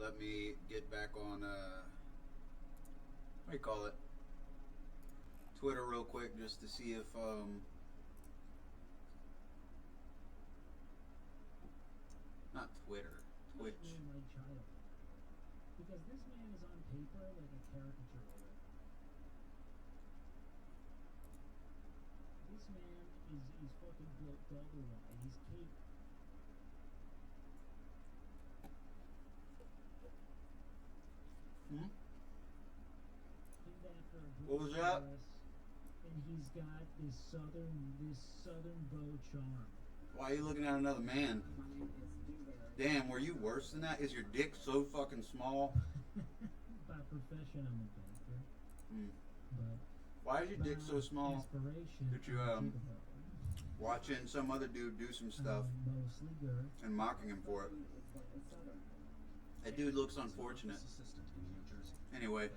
let me get back on, what do you call it? Twitter real quick just to see if, not Twitter, Twitch. My child. Because this man is on paper like a caricature already. This man is fucking built double-wide. He's cake. Hmm? Named after a What was British that? dress, and he's got this southern beau charm. Why are you looking at another man? Damn, were you worse than that? Is your dick so fucking small? By profession, I'm a banker. Hmm. But Why is your dick so small? aspiration, That you, watching some other dude do some stuff mostly girth. and mocking him for it. That dude looks unfortunate. Anyway,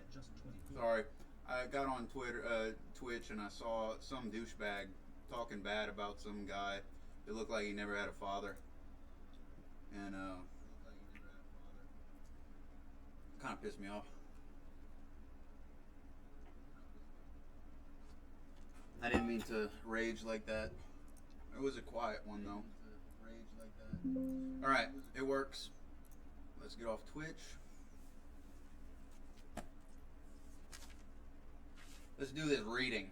sorry. I got on Twitch, and I saw some douchebag talking bad about some guy that looked like he never had a father. And kind of pissed me off. I didn't mean to rage like that. It was a quiet one though. Alright, it works. Let's get off Twitch. Let's do this reading.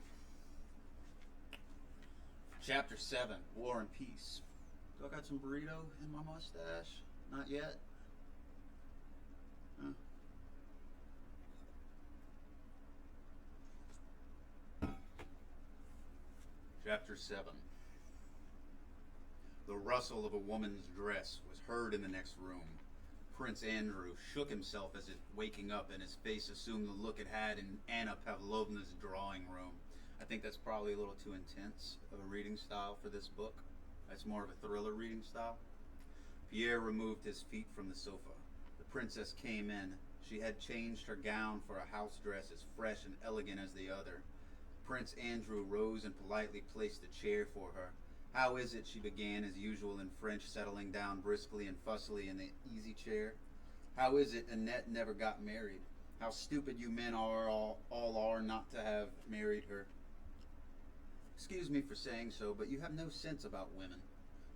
Chapter 7, War and Peace. Do I got some burrito in my mustache? Not yet. Huh. Chapter 7. The rustle of a woman's dress was heard in the next room. Prince Andrew shook himself as if waking up, and his face assumed the look it had in Anna Pavlovna's drawing room. I think that's probably a little too intense of a reading style for this book. That's more of a thriller reading style. Pierre removed his feet from the sofa. The princess came in. She had changed her gown for a house dress as fresh and elegant as the other. Prince Andrew rose and politely placed a chair for her. How is it, she began as usual in French, settling down briskly and fussily in the easy chair. How is it Annette never got married? How stupid you men all are not to have married her. Excuse me for saying so, but you have no sense about women.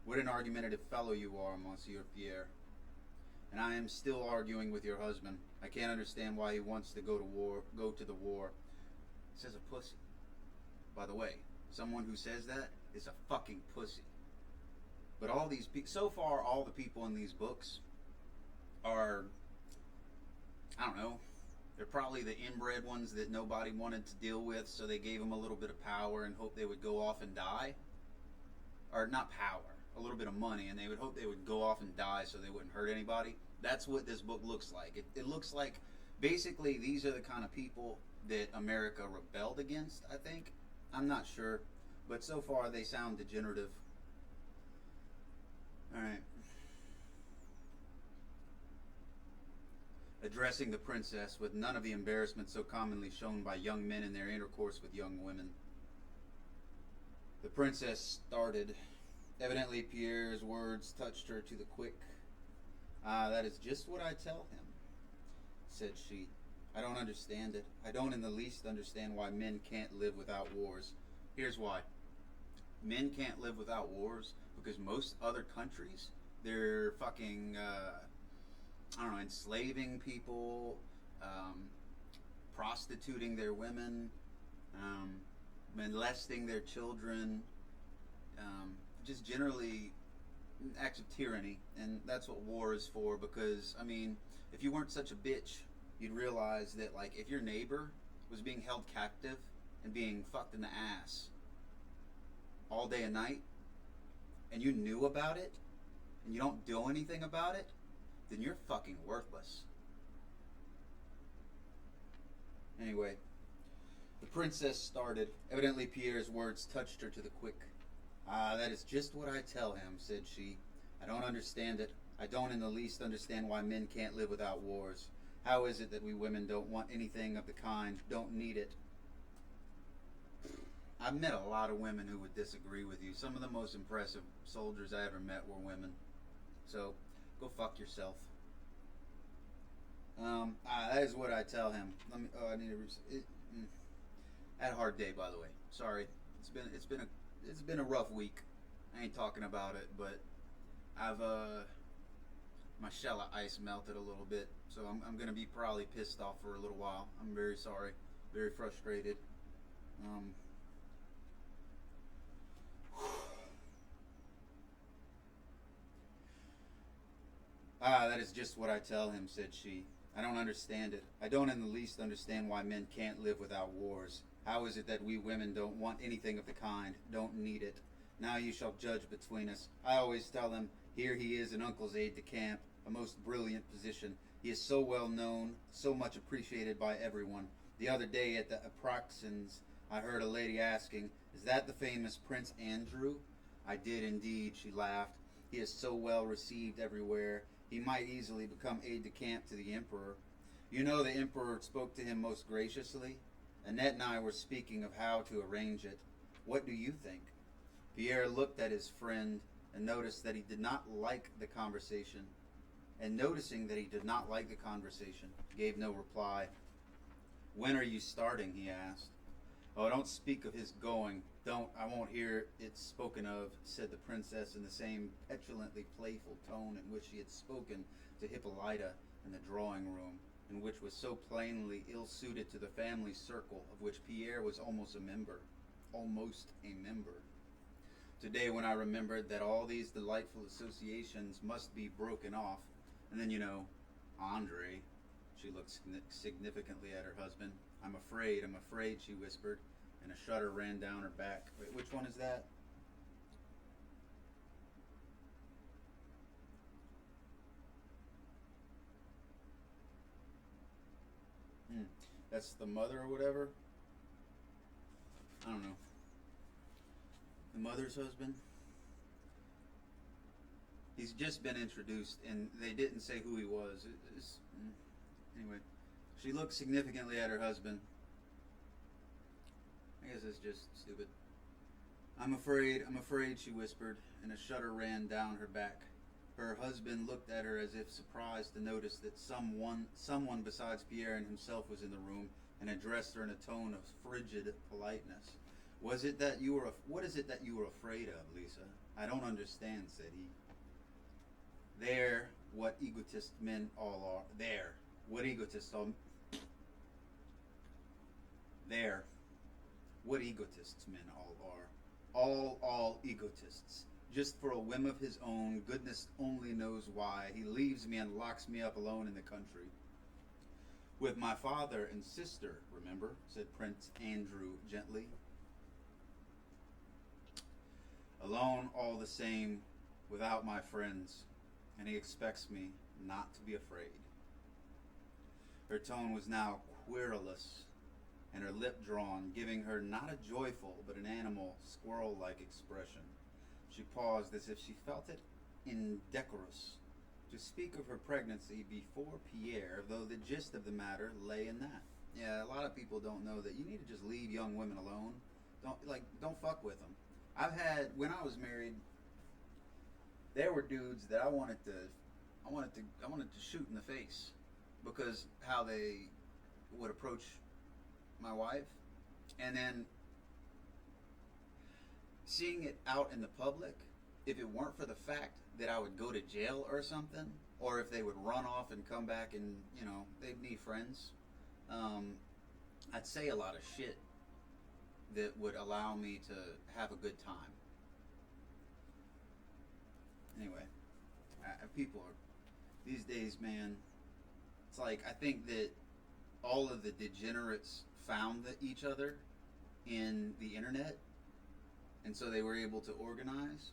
What an argumentative fellow you are, Monsieur Pierre. And I am still arguing with your husband. I can't understand why he wants to go to the war. Says a pussy. By the way, someone who says that is a fucking pussy. But all these people, so far, all the people in these books are, I don't know, they're probably the inbred ones that nobody wanted to deal with, so they gave them a little bit of power and hoped they would go off and die. Or not power, a little bit of money, and they would hope they would go off and die so they wouldn't hurt anybody. That's what this book looks like. It looks like, basically, these are the kind of people that America rebelled against, I think. I'm not sure, but so far they sound degenerative. Alright. Addressing the princess with none of the embarrassment so commonly shown by young men in their intercourse with young women. The princess started. Evidently Pierre's words touched her to the quick. "Ah, that is just what I tell him," said she. "I don't understand it. I don't in the least understand why men can't live without wars. Here's why. Men can't live without wars because most other countries, they're fucking, I don't know, enslaving people, prostituting their women, molesting their children, just generally acts of tyranny. And that's what war is for, because, I mean, if you weren't such a bitch, you'd realize that, like, if your neighbor was being held captive and being fucked in the ass all day and night, and you knew about it, and you don't do anything about it, then you're fucking worthless. Anyway, the princess started. Evidently Pierre's words touched her to the quick. "Ah, that is just what I tell him," said she. "I don't understand it. I don't in the least understand why men can't live without wars. How is it that we women don't want anything of the kind, don't need it?" I've met a lot of women who would disagree with you. Some of the most impressive soldiers I ever met were women. So, go fuck yourself. That is what I tell him. Let me. Oh, I need to. I had a hard day, by the way. Sorry. It's been a rough week. I ain't talking about it, but I've my shell of ice melted a little bit, so I'm gonna be probably pissed off for a little while. I'm very sorry, very frustrated. Um, that is just what I tell him, said she. I don't understand it. I don't in the least understand why men can't live without wars. How is it that we women don't want anything of the kind, don't need it? Now you shall judge between us. I always tell him, here he is an uncle's aide de camp, a most brilliant position. He is so well known, so much appreciated by everyone. The other day at the Apraxins, I heard a lady asking, is that the famous Prince Andrew? I did indeed, she laughed. He is so well received everywhere. He might easily become aide de camp to the emperor. You know the emperor spoke to him most graciously. Annette and I were speaking of how to arrange it. What do you think? Pierre looked at his friend and noticed that he did not like the conversation. And noticing that he did not like the conversation, gave no reply. When are you starting? He asked. Oh, don't speak of his going. Don't. I won't hear it spoken of, said the princess in the same petulantly playful tone in which she had spoken to Hippolyta in the drawing room, and which was so plainly ill-suited to the family circle of which Pierre was almost a member. Almost a member. Today, when I remembered that all these delightful associations must be broken off, and then, Andre, she looked significantly at her husband. I'm afraid, she whispered, and a shudder ran down her back. Wait, which one is that? That's the mother or whatever? I don't know. The mother's husband? He's just been introduced, and they didn't say who he was. Anyway, she looked significantly at her husband. I guess it's just stupid. I'm afraid, she whispered, and a shudder ran down her back. Her husband looked at her as if surprised to notice that someone besides Pierre and himself was in the room, and addressed her in a tone of frigid politeness. What is it that you were afraid of, Lisa? I don't understand, said he. There, what egotist men all are. There, what egotists all. There, what egotists men all are. All egotists. Just for a whim of his own, goodness only knows why, he leaves me and locks me up alone in the country. With my father and sister, remember, said Prince Andrew gently. Alone all the same, without my friends, and he expects me not to be afraid. Her tone was now querulous, and her lip drawn, giving her not a joyful, but an animal, squirrel-like expression. She paused as if she felt it indecorous to speak of her pregnancy before Pierre, though the gist of the matter lay in that. Yeah, a lot of people don't know that you need to just leave young women alone. Don't fuck with them. When I was married, there were dudes that I wanted to shoot in the face because how they would approach my wife, and then seeing it out in the public, if it weren't for the fact that I would go to jail or something, or if they would run off and come back and, they'd be friends, I'd say a lot of shit that would allow me to have a good time. Anyway, people are, these days, man, it's like, I think that all of the degenerates found each other in the internet, and so they were able to organize.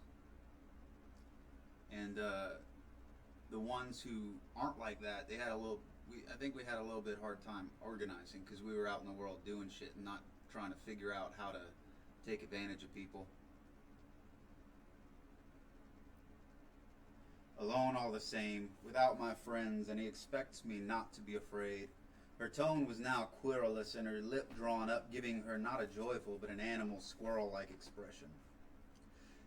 And the ones who aren't like that, they had I think we had a little bit hard time organizing because we were out in the world doing shit and not trying to figure out how to take advantage of people. Alone all the same, without my friends, and he expects me not to be afraid. Her tone was now querulous and her lip drawn up, giving her not a joyful but an animal squirrel-like expression.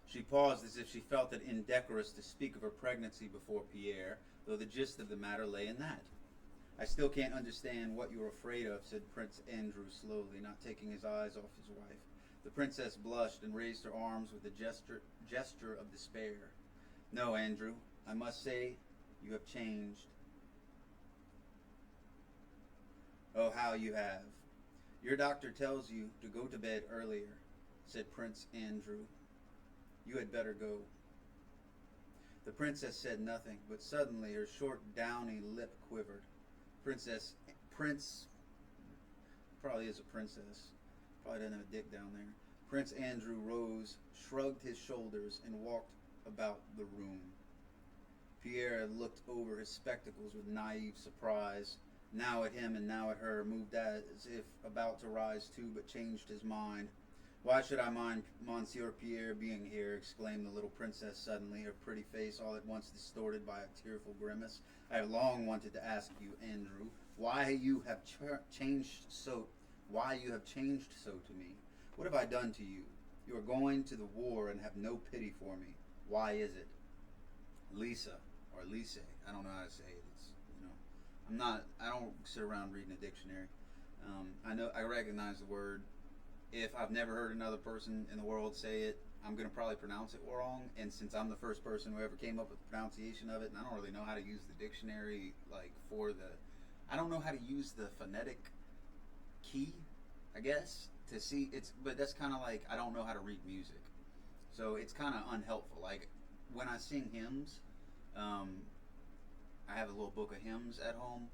She paused as if she felt it indecorous to speak of her pregnancy before Pierre, though the gist of the matter lay in that. I still can't understand what you're afraid of, said Prince Andrew slowly, not taking his eyes off his wife. The princess blushed and raised her arms with a gesture of despair. No, Andrew, I must say you have changed. Oh, how you have. Your doctor tells you to go to bed earlier, said Prince Andrew. You had better go. The princess said nothing, but suddenly her short, downy lip quivered. Prince, probably is a princess, probably doesn't have a dick down there. Prince Andrew rose, shrugged his shoulders, and walked about the room. Pierre looked over his spectacles with naive surprise, now at him and now at her, moved as if about to rise too, but changed his mind. Why should I mind Monsieur Pierre being here? Exclaimed the little princess suddenly, her pretty face all at once distorted by a tearful grimace. I have long wanted to ask you, Andrew, why you have changed so to me. What have I done to you? You are going to the war and have no pity for me. Why is it? Lisa, or Lise, I don't know how to say it. It's, I don't sit around reading a dictionary. I recognize the word. If I've never heard another person in the world say it, I'm going to probably pronounce it wrong. And since I'm the first person who ever came up with the pronunciation of it, and I don't really know how to use the dictionary, I don't know how to use the phonetic key, I guess, to see but that's kind of like, I don't know how to read music. So it's kind of unhelpful. Like, when I sing hymns, I have a little book of hymns at home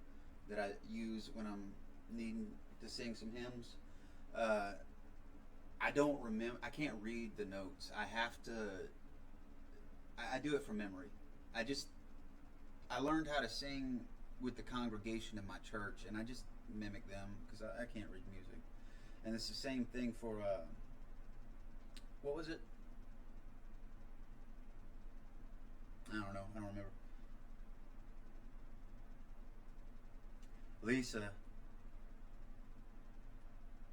that I use when I'm needing to sing some hymns. I can't read the notes. I do it from memory. I learned how to sing with the congregation in my church, and I just mimic them because I can't read music. And it's the same thing for, what was it? I don't know. I don't remember. Lisa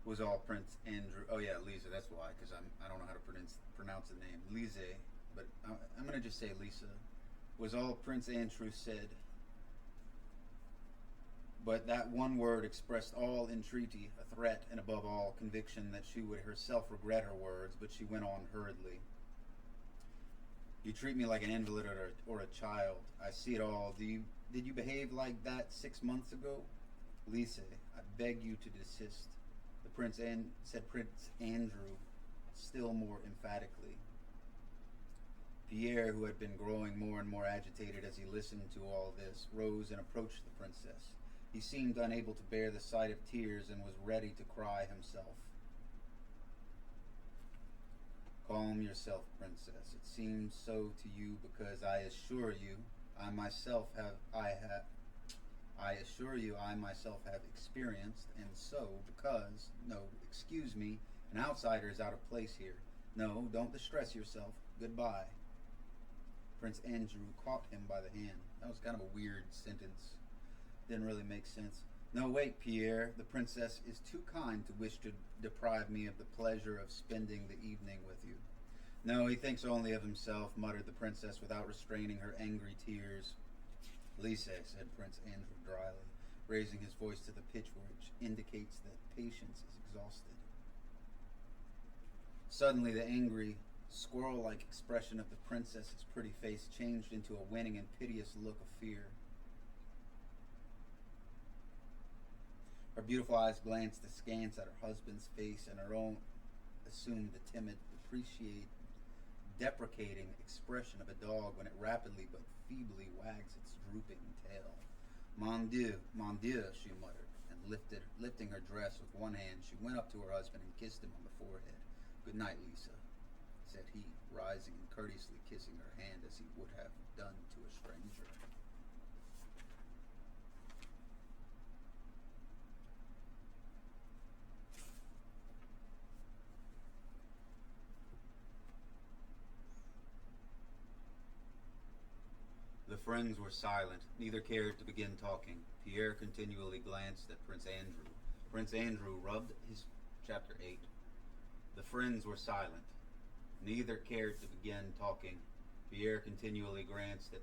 was all Prince Andrew. Oh yeah, Lisa. That's why, because I don't know how to pronounce the name. Lise, but I'm gonna just say Lisa. Was all Prince Andrew said. But that one word expressed all entreaty, a threat, and above all, conviction that she would herself regret her words. But she went on hurriedly. You treat me like an invalid or a child. I see it all. Did you behave like that 6 months ago? Lise, I beg you to desist. Said Prince Andrew, still more emphatically. Pierre, who had been growing more and more agitated as he listened to all this, rose and approached the princess. He seemed unable to bear the sight of tears and was ready to cry himself. Calm yourself, princess. It seems so to you because I assure you I myself have experienced, and so because, no, excuse me, an outsider is out of place here. No, don't distress yourself. Goodbye. Prince Andrew caught him by the hand. That was kind of a weird sentence. Didn't really make sense. No, wait, Pierre. The princess is too kind to wish to deprive me of the pleasure of spending the evening with you. No, he thinks only of himself, muttered the princess without restraining her angry tears. Lise, said Prince Andrew dryly, raising his voice to the pitch which indicates that patience is exhausted. Suddenly the angry, squirrel-like expression of the princess's pretty face changed into a winning and piteous look of fear. Her beautiful eyes glanced askance at her husband's face, and her own assumed the timid, deprecating expression of a dog when it rapidly but feebly wags its drooping tail. Mon Dieu, she muttered, and lifting her dress with one hand, she went up to her husband and kissed him on the forehead. Good night, Lisa, said he, rising and courteously kissing her hand as he would have done to a stranger. The friends were silent. Neither cared to begin talking. Pierre continually glanced at Prince Andrew. Prince Andrew rubbed his... Chapter 8. The friends were silent. Neither cared to begin talking. Pierre continually glanced at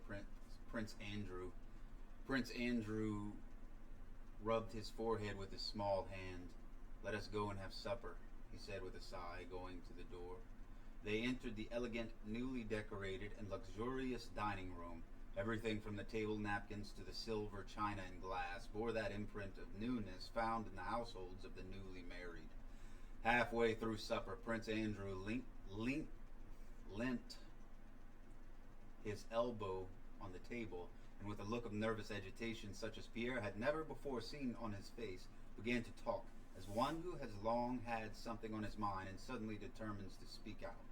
Prince Andrew. Prince Andrew rubbed his forehead with his small hand. "Let us go and have supper," he said with a sigh, going to the door. They entered the elegant, newly decorated, and luxurious dining room. Everything from the table napkins to the silver, china, and glass bore that imprint of newness found in the households of the newly married. Halfway through supper, Prince Andrew leant his elbow on the table, and with a look of nervous agitation such as Pierre had never before seen on his face, began to talk, as one who has long had something on his mind and suddenly determines to speak out.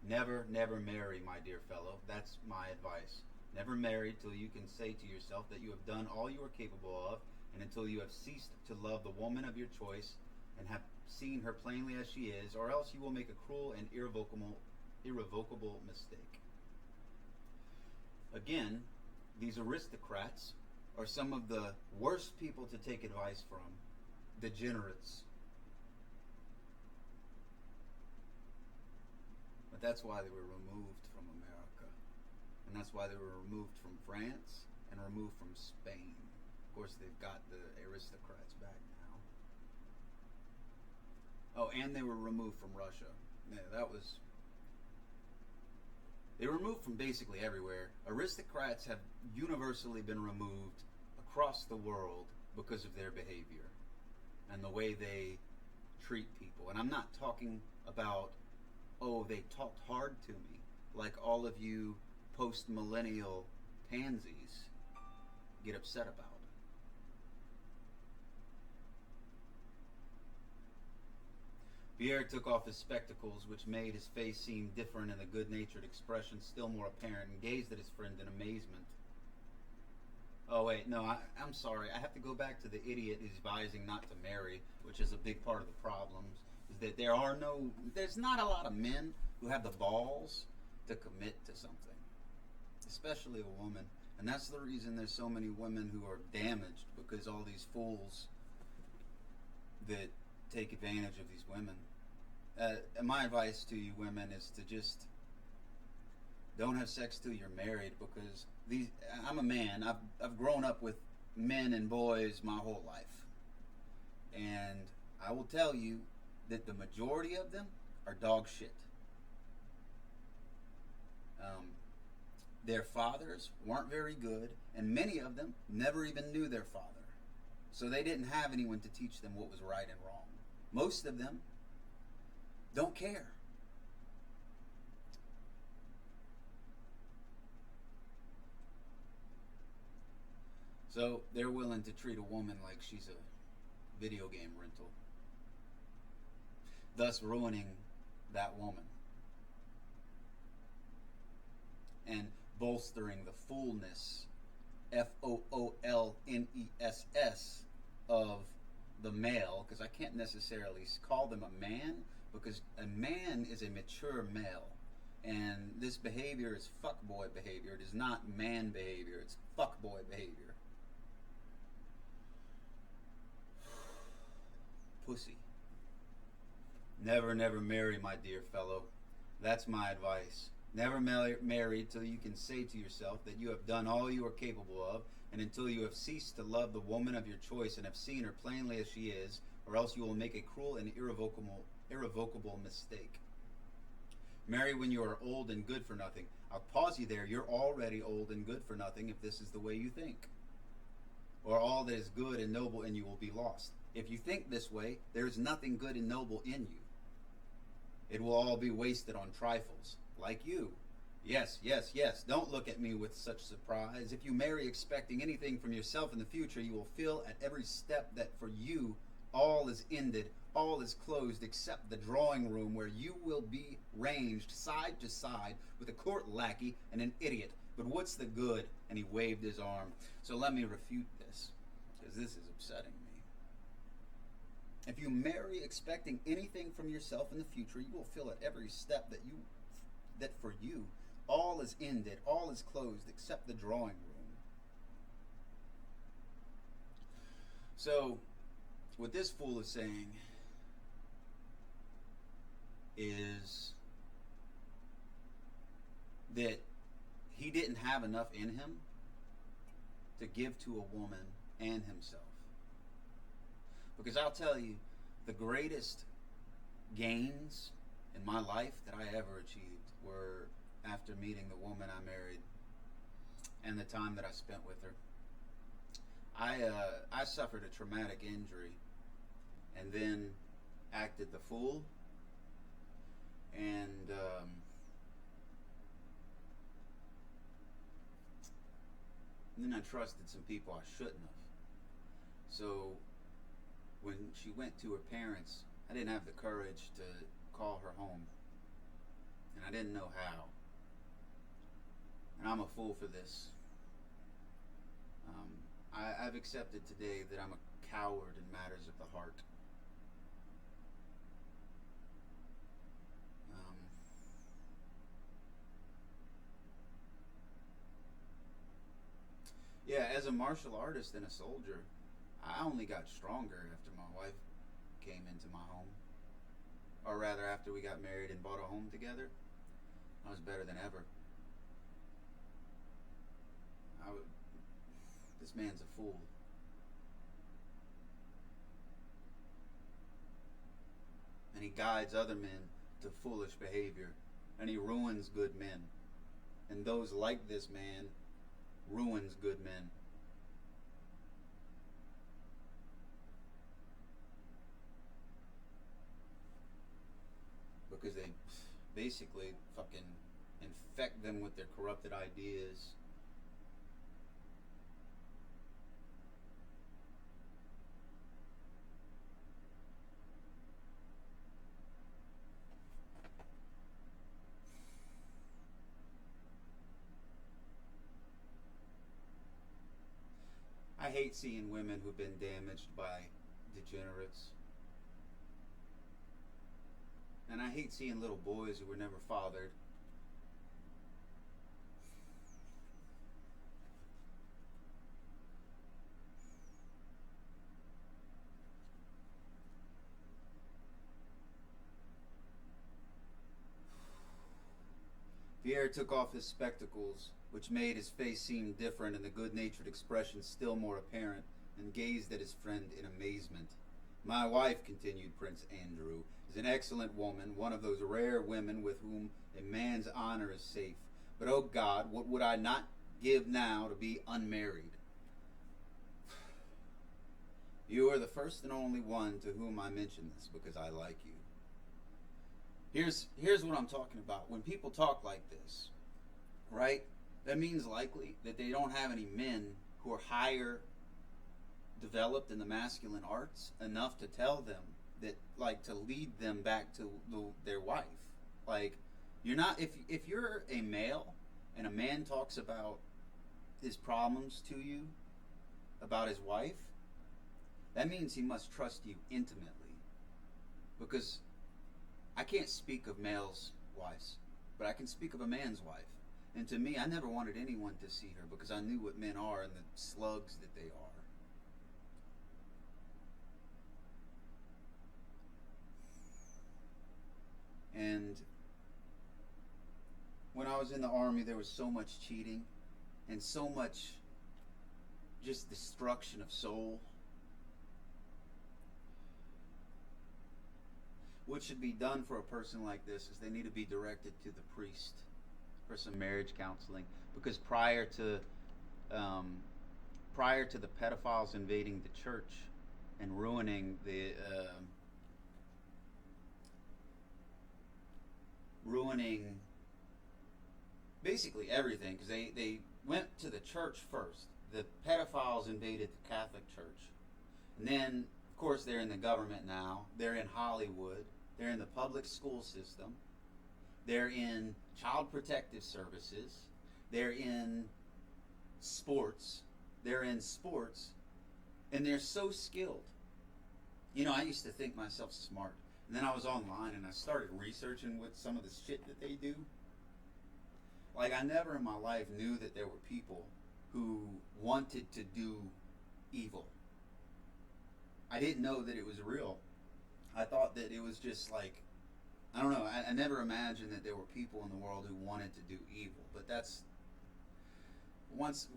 "Never, never marry, my dear fellow. That's my advice. Never marry till you can say to yourself that you have done all you are capable of, and until you have ceased to love the woman of your choice and have seen her plainly as she is, or else you will make a cruel and irrevocable mistake." Again, these aristocrats are some of the worst people to take advice from. Degenerates. But that's why they were removed from America. And that's why they were removed from France and removed from Spain. Of course, they've got the aristocrats back now. Oh, and they were removed from Russia. Yeah, they were removed from basically everywhere. Aristocrats have universally been removed across the world because of their behavior and the way they treat people. And I'm not talking about, oh, they talked hard to me, like all of you post-millennial pansies get upset about. Pierre took off his spectacles, which made his face seem different and the good-natured expression still more apparent, and gazed at his friend in amazement. "Oh, wait, no, I'm sorry. I have to go back to the idiot who's advising not to marry," which is a big part of the problem, is that there's not a lot of men who have the balls to commit to something, especially a woman. And that's the reason there's so many women who are damaged, because all these fools that take advantage of these women. And my advice to you women is to just don't have sex till you're married, because I'm a man. I've grown up with men and boys my whole life, and I will tell you that the majority of them are dog shit. Their fathers weren't very good, and many of them never even knew their father, so they didn't have anyone to teach them what was right and wrong. Most of them don't care. So they're willing to treat a woman like she's a video game rental, thus ruining that woman and bolstering the fullness, FOOLNESS, of the male, because I can't necessarily call them a man, because a man is a mature male, and this behavior is fuckboy behavior. It is not man behavior, it's fuckboy behavior. Pussy. Never, never marry, my dear fellow. That's my advice. Never marry till you can say to yourself that you have done all you are capable of, and until you have ceased to love the woman of your choice and have seen her plainly as she is, or else you will make a cruel and irrevocable mistake. Marry when you are old and good for nothing. I'll pause you there. You're already old and good for nothing if this is the way you think. Or all that is good and noble in you will be lost. If you think this way, there is nothing good and noble in you. It will all be wasted on trifles, like you. Yes, yes, yes, don't look at me with such surprise. If you marry expecting anything from yourself in the future, you will feel at every step that for you all is ended, all is closed, except the drawing room where you will be ranged side to side with a court lackey and an idiot. But what's the good? And he waved his arm. So let me refute this, because this is upsetting me. If you marry expecting anything from yourself in the future, you will feel at every step that for you all is ended, all is closed, except the drawing room. So, what this fool is saying is that he didn't have enough in him to give to a woman and himself. Because I'll tell you, the greatest gains in my life that I ever achieved were after meeting the woman I married and the time that I spent with her. I suffered a traumatic injury and then acted the fool, and then I trusted some people I shouldn't have. So when she went to her parents, I didn't have the courage to call her home, and I didn't know how. And I'm a fool for this. I've accepted today that I'm a coward in matters of the heart. Yeah, as a martial artist and a soldier, I only got stronger after my wife came into my home. Or rather, after we got married and bought a home together, I was better than ever. This man's a fool. And he guides other men to foolish behavior. And he ruins good men. And those like this man ruins good men. Because they basically fucking infect them with their corrupted ideas. I hate seeing women who've been damaged by degenerates. And I hate seeing little boys who were never fathered. Pierre took off his spectacles, which made his face seem different and the good-natured expression still more apparent, and gazed at his friend in amazement. My wife, continued Prince Andrew, is an excellent woman, one of those rare women with whom a man's honor is safe. But, oh God, what would I not give now to be unmarried? You are the first and only one to whom I mention this because I like you. Here's what I'm talking about. When people talk like this, right, that means likely that they don't have any men who are higher developed in the masculine arts enough to tell them that, like, to lead them back to their wife. Like, you're not, if you're a male and a man talks about his problems to you about his wife, that means he must trust you intimately. Because I can't speak of males' wives, but I can speak of a man's wife. And to me, I never wanted anyone to see her because I knew what men are and the slugs that they are. And when I was in the army, there was so much cheating and so much just destruction of soul. What should be done for a person like this is they need to be directed to the priest for some marriage counseling, because prior to the pedophiles invading the church and ruining basically everything, because they went to the church first. The pedophiles invaded the Catholic Church, and then of course they're in the government now. They're in Hollywood. They're in the public school system. They're in child protective services. They're in sports. And they're so skilled. You know, I used to think myself smart. And then I was online and I started researching with some of the shit that they do. Like, I never in my life knew that there were people who wanted to do evil. I didn't know that it was real. I thought that it was just like, I don't know, I never imagined that there were people in the world who wanted to do evil. But that's, once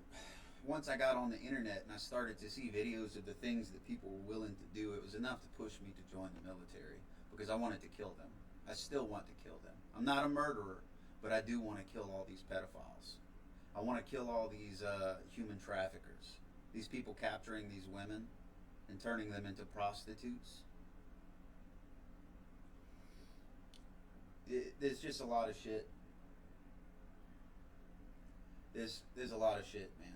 once I got on the internet and I started to see videos of the things that people were willing to do, it was enough to push me to join the military because I wanted to kill them. I still want to kill them. I'm not a murderer, but I do want to kill all these pedophiles. I want to kill all these human traffickers. These people capturing these women and turning them into prostitutes. There's just a lot of shit. There's a lot of shit, man.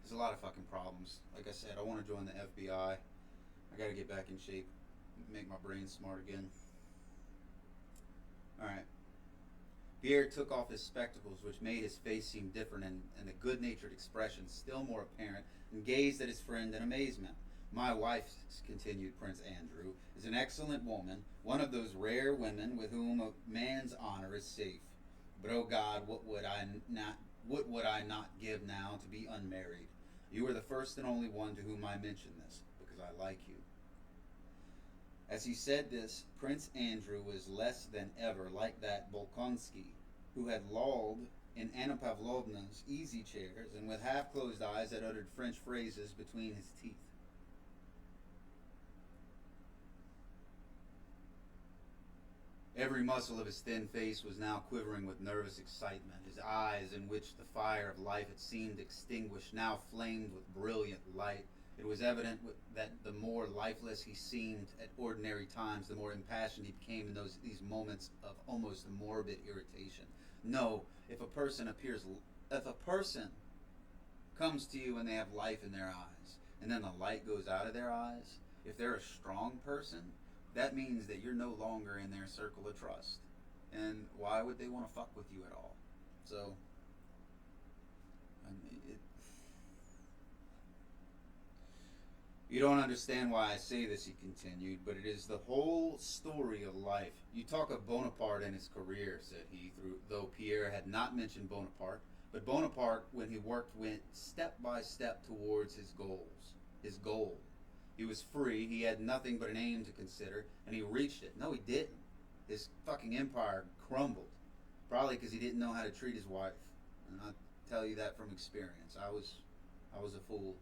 There's a lot of fucking problems. Like I said, I want to join the FBI. I gotta get back in shape, make my brain smart again. Alright. Pierre took off his spectacles, which made his face seem different and the good-natured expression still more apparent, and gazed at his friend in amazement. My wife, continued Prince Andrew, is an excellent woman, one of those rare women with whom a man's honor is safe. But oh God, what would I not give now to be unmarried? You are the first and only one to whom I mention this, because I like you. As he said this, Prince Andrew was less than ever like that Bolkonsky, who had lolled in Anna Pavlovna's easy chairs and with half-closed eyes had uttered French phrases between his teeth. Every muscle of his thin face was now quivering with nervous excitement. His eyes, in which the fire of life had seemed extinguished, now flamed with brilliant light. It was evident that the more lifeless he seemed at ordinary times, the more impassioned he became in these moments of almost morbid irritation. No, if a person comes to you and they have life in their eyes, and then the light goes out of their eyes, if they're a strong person, that means that you're no longer in their circle of trust. And why would they want to fuck with you at all? So, I mean, you don't understand why I say this, he continued, but it is the whole story of life. You talk of Bonaparte and his career, said he, though Pierre had not mentioned Bonaparte. But Bonaparte, when he worked, went step by step towards his goal. He was free, he had nothing but an aim to consider, and he reached it. No, he didn't. His fucking empire crumbled. Probably because he didn't know how to treat his wife. And I tell you that from experience. I was a fool.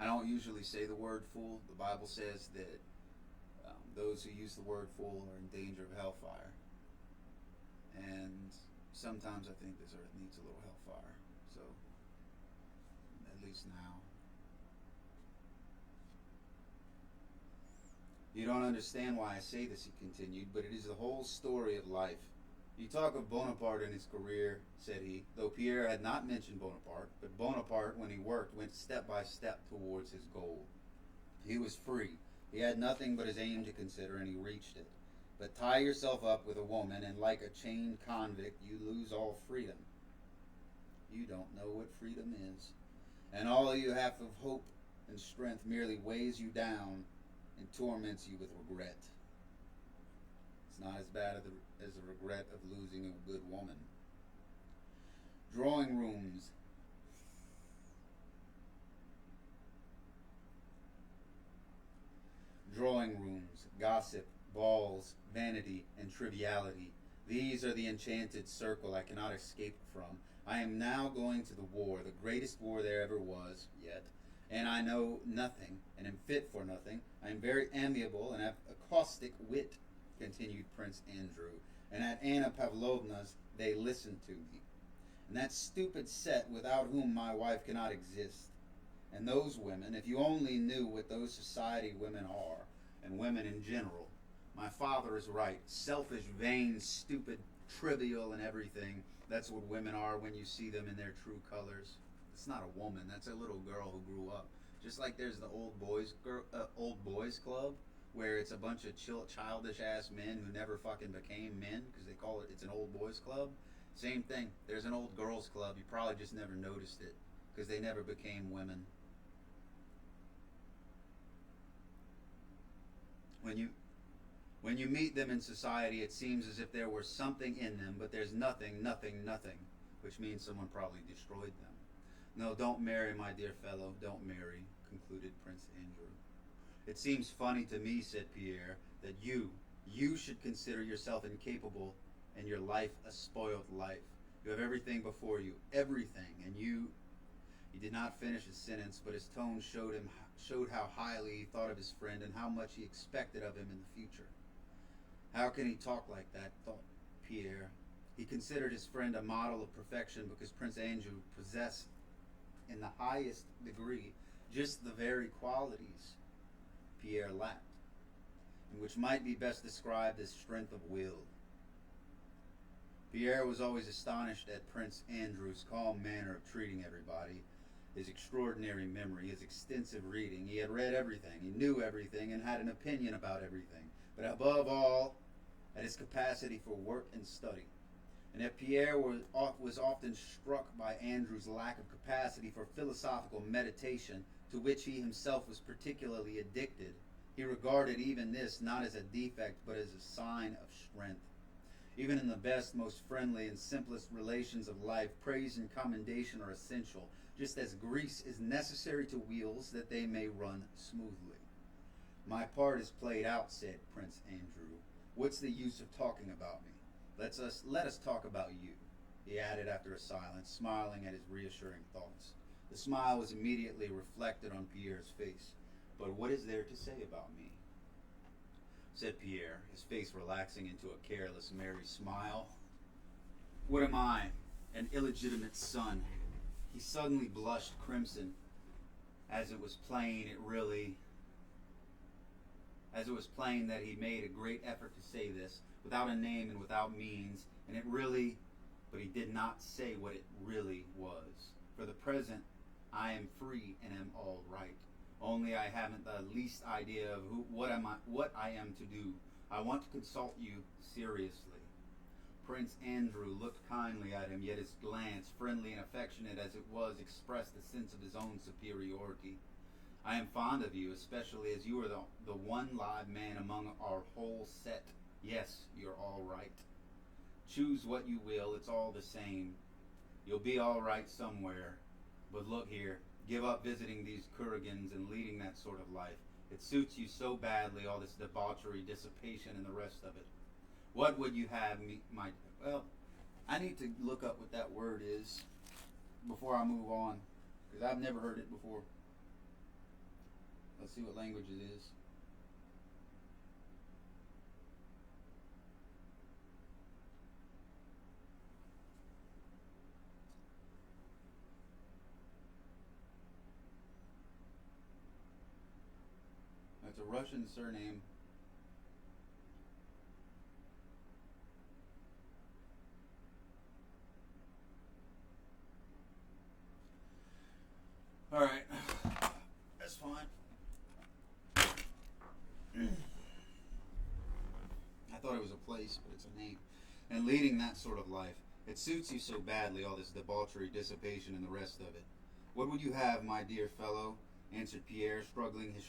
I don't usually say the word fool. The Bible says that those who use the word fool are in danger of hellfire. And sometimes I think this earth needs a little hellfire. So, at least now. You don't understand why I say this, he continued, but it is the whole story of life. You talk of Bonaparte and his career, said he, though Pierre had not mentioned Bonaparte, but Bonaparte, when he worked, went step by step towards his goal. He was free. He had nothing but his aim to consider, and he reached it. But tie yourself up with a woman, and like a chained convict, you lose all freedom. You don't know what freedom is. And all you have of hope and strength merely weighs you down and torments you with regret. It's not as bad as the regret of losing a good woman. Drawing rooms. Drawing rooms, gossip, balls, vanity, and triviality. These are the enchanted circle I cannot escape from. I am now going to the war, the greatest war there ever was, yet, and I know nothing, and am fit for nothing. I am very amiable, and have a caustic wit, continued Prince Andrew, and at Anna Pavlovna's they listened to me. And that stupid set without whom my wife cannot exist. And those women, if you only knew what those society women are, and women in general. My father is right. Selfish, vain, stupid, trivial, and everything. That's what women are when you see them in their true colors. It's not a woman. That's a little girl who grew up. Just like there's the old boys club, where it's a bunch of childish ass men who never fucking became men because they call it's an old boys club. Same thing. There's an old girls club. You probably just never noticed it because they never became women. When you meet them in society, it seems as if there were something in them, but there's nothing, which means someone probably destroyed them. No, don't marry, my dear fellow, don't marry, concluded Prince Andrew. It seems funny to me, said Pierre, that you should consider yourself incapable and your life a spoiled life. You have everything before you, everything, and you. He did not finish his sentence, but his tone showed how highly he thought of his friend and how much he expected of him in the future. How can he talk like that, thought Pierre. He considered his friend a model of perfection because Prince Andrew possessed in the highest degree just the very qualities Pierre lacked, and which might be best described as strength of will. Pierre was always astonished at Prince Andrew's calm manner of treating everybody, his extraordinary memory, his extensive reading. He had read everything, he knew everything, and had an opinion about everything, but above all, at his capacity for work and study. And that Pierre was often struck by Andrew's lack of capacity for philosophical meditation, to which he himself was particularly addicted. He regarded even this not as a defect, but as a sign of strength. Even in the best, most friendly, and simplest relations of life, praise and commendation are essential, just as grease is necessary to wheels that they may run smoothly. My part is played out, said Prince Andrew. What's the use of talking about me? Let us talk about you, he added after a silence, smiling at his reassuring thoughts. The smile was immediately reflected on Pierre's face. But what is there to say about me? Said Pierre, his face relaxing into a careless, merry smile. What am I? An illegitimate son. He suddenly blushed crimson, as it was plain that he made a great effort to say this, without a name and without means, but he did not say what it really was. For the present, I am free and am all right. Only I haven't the least idea of what I am to do. I want to consult you seriously. Prince Andrew looked kindly at him, yet his glance, friendly and affectionate as it was, expressed a sense of his own superiority. I am fond of you, especially as you are the one live man among our whole set. Yes, you're all right. Choose what you will, it's all the same. You'll be all right somewhere. But look here, give up visiting these Kuragans and leading that sort of life. It suits you so badly, all this debauchery, dissipation, and the rest of it. What would you have me, well, I need to look up what that word is before I move on, because I've never heard it before. Let's see what language it is. It's a Russian surname. All right, that's fine. I thought it was a place, but it's a name. And leading that sort of life, it suits you so badly, all this debauchery, dissipation, and the rest of it. What would you have, my dear fellow? Answered Pierre, struggling his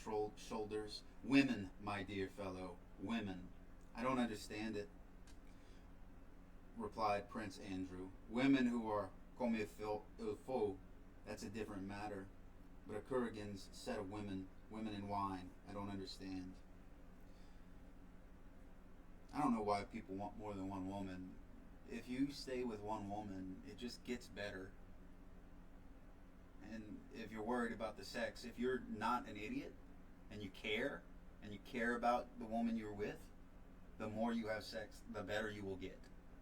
shoulders. Women, my dear fellow, women. I don't understand it, replied Prince Andrew. Women who are comme il faut, that's a different matter. But a Kurgan's set of women in wine, I don't understand. I don't know why people want more than one woman. If you stay with one woman, it just gets better. And if you're worried about the sex, if you're not an idiot and you care about the woman you're with, the more you have sex, the better you will get.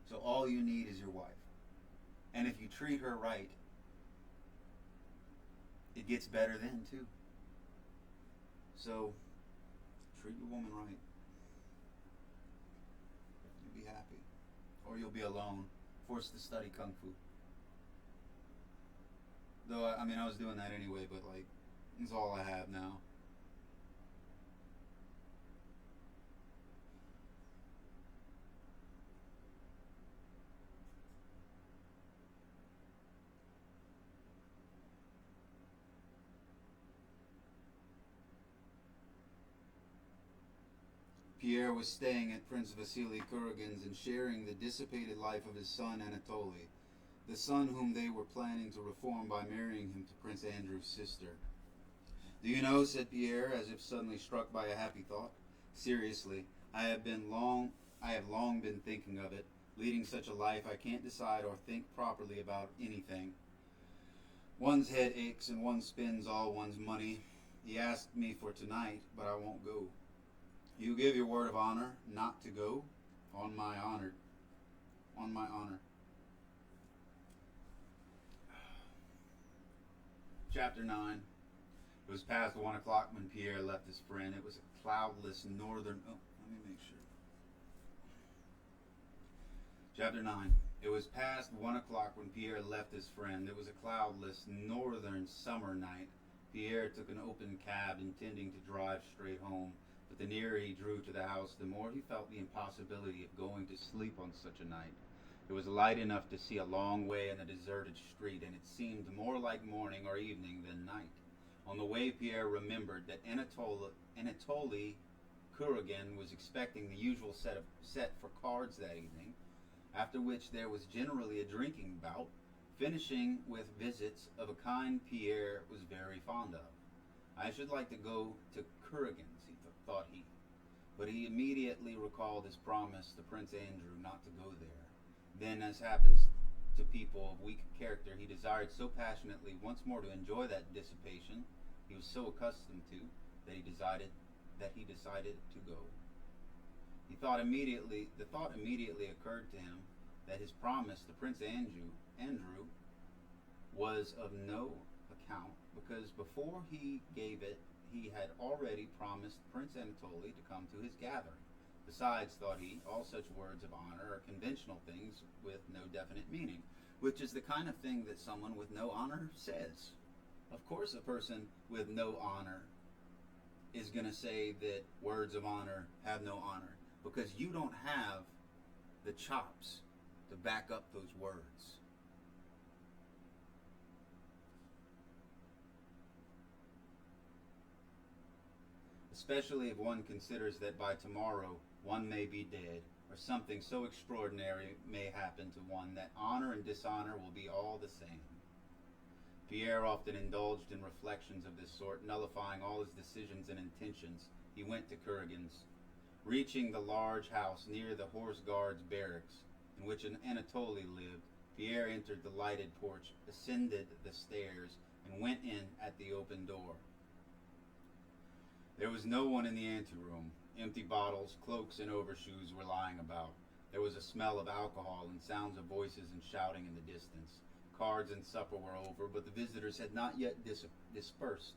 So all you need is your wife. And if you treat her right, it gets better then too. So treat your woman right. You'll be happy. Or you'll be alone, forced to study Kung Fu. Though, I mean, I was doing that anyway, but, like, it's all I have now. Pierre was staying at Prince Vasily Kuragin's and sharing the dissipated life of his son Anatoly, the son whom they were planning to reform by marrying him to Prince Andrew's sister. Do you know, said Pierre, as if suddenly struck by a happy thought. Seriously, I have long been thinking of it. Leading such a life, I can't decide or think properly about anything. One's head aches and one spends all one's money. He asked me for tonight, but I won't go. You give your word of honor not to go? On my honor. On my honor. Chapter 9. It was past 1 o'clock when Pierre left his friend. It was a cloudless northern... Oh, let me make sure. Chapter 9. It was past 1 o'clock when Pierre left his friend. It was a cloudless northern summer night. Pierre took an open cab, intending to drive straight home. But the nearer he drew to the house, the more he felt the impossibility of going to sleep on such a night. It was light enough to see a long way in a deserted street, and it seemed more like morning or evening than night. On the way, Pierre remembered that Anatoly Kuragin was expecting the usual set for cards that evening, after which there was generally a drinking bout, finishing with visits of a kind Pierre was very fond of. I should like to go to Kuragin's, thought he, but he immediately recalled his promise to Prince Andrew not to go there. Then, as happens to people of weak character, he desired so passionately once more to enjoy that dissipation he was so accustomed to that he decided to go. The thought immediately occurred to him that his promise to Prince Andrew was of no account, because before he gave it, he had already promised Prince Anatoly to come to his gathering. Besides, thought he, all such words of honor are conventional things with no definite meaning, which is the kind of thing that someone with no honor says. Of course, a person with no honor is going to say that words of honor have no honor, because you don't have the chops to back up those words. Especially if one considers that by tomorrow one may be dead, or something so extraordinary may happen to one that honor and dishonor will be all the same. Pierre often indulged in reflections of this sort, nullifying all his decisions and intentions. He went to Kuragin's. Reaching the large house near the horse guards' barracks, in which an Anatoly lived, Pierre entered the lighted porch, ascended the stairs, and went in at the open door. There was no one in the anteroom. Empty bottles, cloaks, and overshoes were lying about. There was a smell of alcohol and sounds of voices and shouting in the distance. Cards and supper were over, but the visitors had not yet dispersed.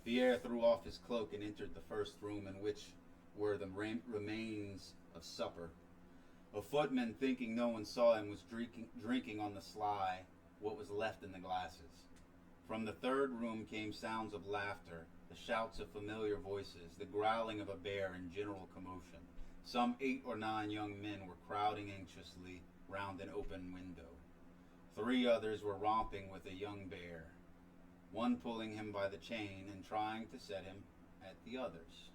Pierre threw off his cloak and entered the first room, in which were the remains of supper. A footman, thinking no one saw him, was drinking on the sly what was left in the glasses. From the third room came sounds of laughter, the shouts of familiar voices, the growling of a bear in general commotion. Some 8 or 9 young men were crowding anxiously round an open window. 3 others were romping with a young bear, one pulling him by the chain and trying to set him at the others.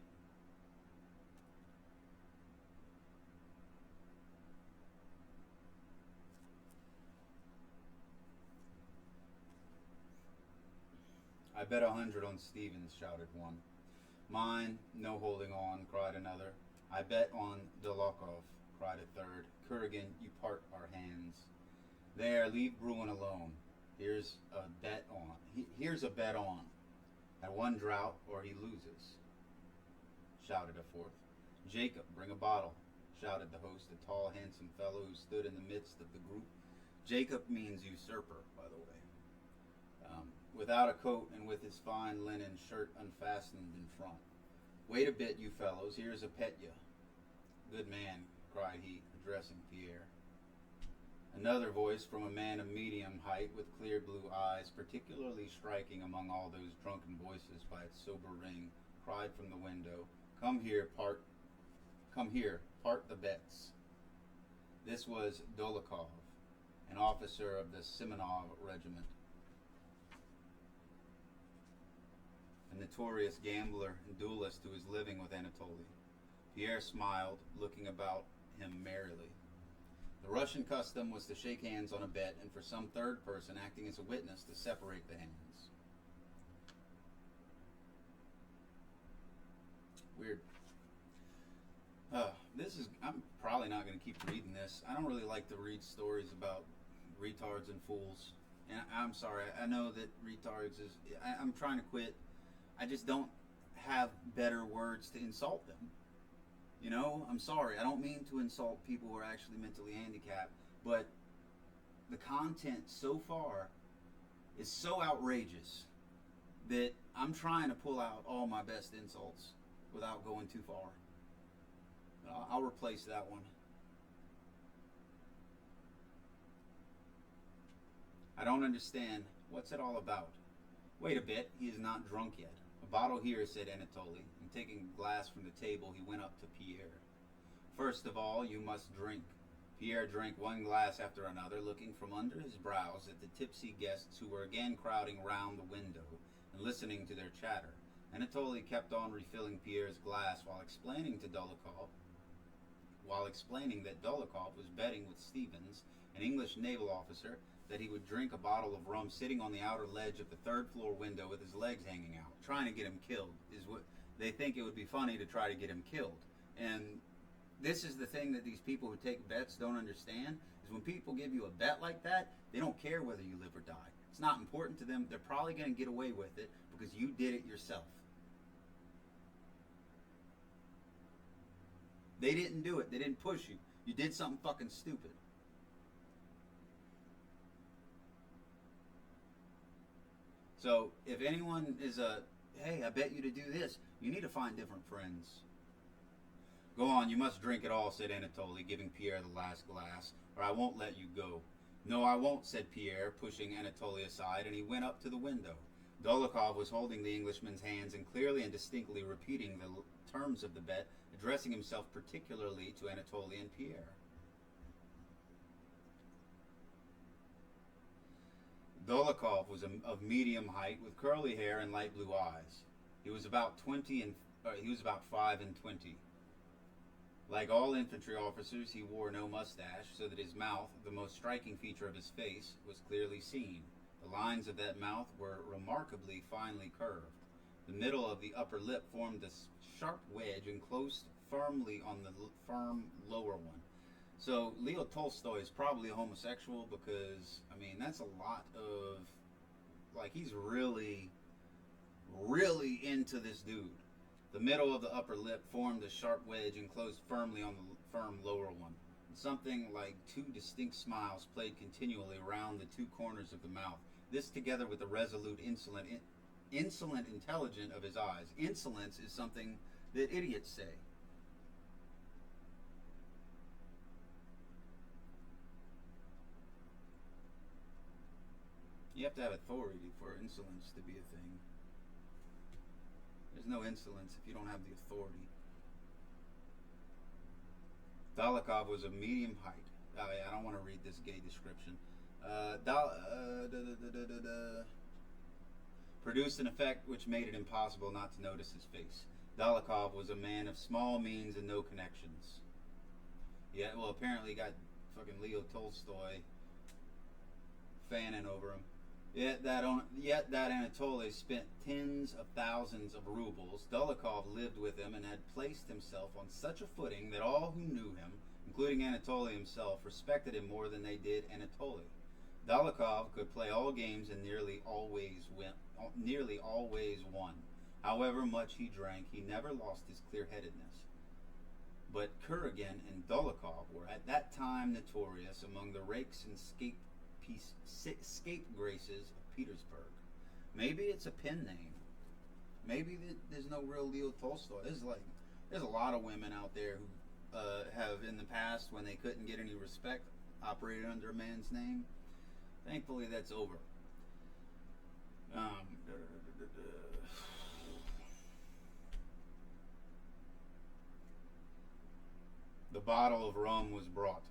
I bet 100 on Stevens, shouted one. Mine, no holding on, cried another. I bet on Dolokhov, cried a third. Kuragin, you part our hands. There, leave Bruin alone. Here's a bet on. At one drought, or he loses, shouted a fourth. Jacob, bring a bottle, shouted the host, a tall, handsome fellow who stood in the midst of the group. Jacob means usurper, by the way. Without a coat and with his fine linen shirt unfastened in front. Wait a bit, you fellows, here's a Petya. Good man, cried he, addressing Pierre. Another voice from a man of medium height with clear blue eyes, particularly striking among all those drunken voices by its sober ring, cried from the window, Come here, part the bets. This was Dolokhov, an officer of the Simonov regiment. A notorious gambler and duelist who was living with Anatoly. Pierre smiled, looking about him merrily. The Russian custom was to shake hands on a bet, and for some third person acting as a witness to separate the hands. Weird. I'm probably not going to keep reading this. I don't really like to read stories about retards and fools. And I'm sorry. I know that retards is. I'm trying to quit. I just don't have better words to insult them. You know, I'm sorry. I don't mean to insult people who are actually mentally handicapped, but the content so far is so outrageous that I'm trying to pull out all my best insults without going too far. I'll replace that one. I don't understand. What's it all about? Wait a bit, he is not drunk yet. A bottle here, said Anatoly, and taking a glass from the table, he went up to Pierre. First of all, you must drink. Pierre drank one glass after another, looking from under his brows at the tipsy guests who were again crowding round the window and listening to their chatter. Anatoly kept on refilling Pierre's glass while explaining that Dolokhov was betting with Stevens, an English naval officer, that he would drink a bottle of rum sitting on the outer ledge of the third floor window with his legs hanging out, trying to get him killed. Is what they think it would be funny to try to get him killed. And this is the thing that these people who take bets don't understand, is when people give you a bet like that, they don't care whether you live or die. It's not important to them. They're probably going to get away with it because you did it yourself. They didn't do it. They didn't push you. You did something fucking stupid. So if anyone is hey, I bet you to do this, you need to find different friends. Go on, you must drink it all, said Anatoly, giving Pierre the last glass, or I won't let you go. No, I won't, said Pierre, pushing Anatoly aside, and he went up to the window. Dolokhov was holding the Englishman's hands and clearly and distinctly repeating the terms of the bet, addressing himself particularly to Anatoly and Pierre. Dolokhov was of medium height, with curly hair and light blue eyes. He was about 5 and 20. Like all infantry officers, he wore no mustache, so that his mouth, the most striking feature of his face, was clearly seen. The lines of that mouth were remarkably finely curved. The middle of the upper lip formed a sharp wedge enclosed firmly on the firm lower one. So Leo Tolstoy is probably a homosexual because, I mean, that's a lot of, like, he's really, really into this dude. The middle of the upper lip formed a sharp wedge enclosed firmly on the firm lower one. And something like two distinct smiles played continually around the two corners of the mouth. This, together with the resolute, insolent intelligence of his eyes. Insolence is something that idiots say. You have to have authority for insolence to be a thing. There's no insolence if you don't have the authority. Dolokhov was of medium height. I don't want to read this gay description. Produced an effect which made it impossible not to notice his face. Dolokhov was a man of small means and no connections. Yeah, well, apparently he got fucking Leo Tolstoy fanning over him. Yet that Anatoly spent tens of thousands of rubles. Dolokhov lived with him and had placed himself on such a footing that all who knew him, including Anatoly himself, respected him more than they did Anatoly. Dolokhov could play all games and nearly always won. However much he drank, he never lost his clear-headedness. But Kuragin and Dolokhov were at that time notorious among the rakes and scapegraces of Petersburg. Maybe it's a pen name. Maybe there's no real Leo Tolstoy. There's a lot of women out there who have in the past, when they couldn't get any respect, operated under a man's name. Thankfully, that's over. The bottle of rum was brought.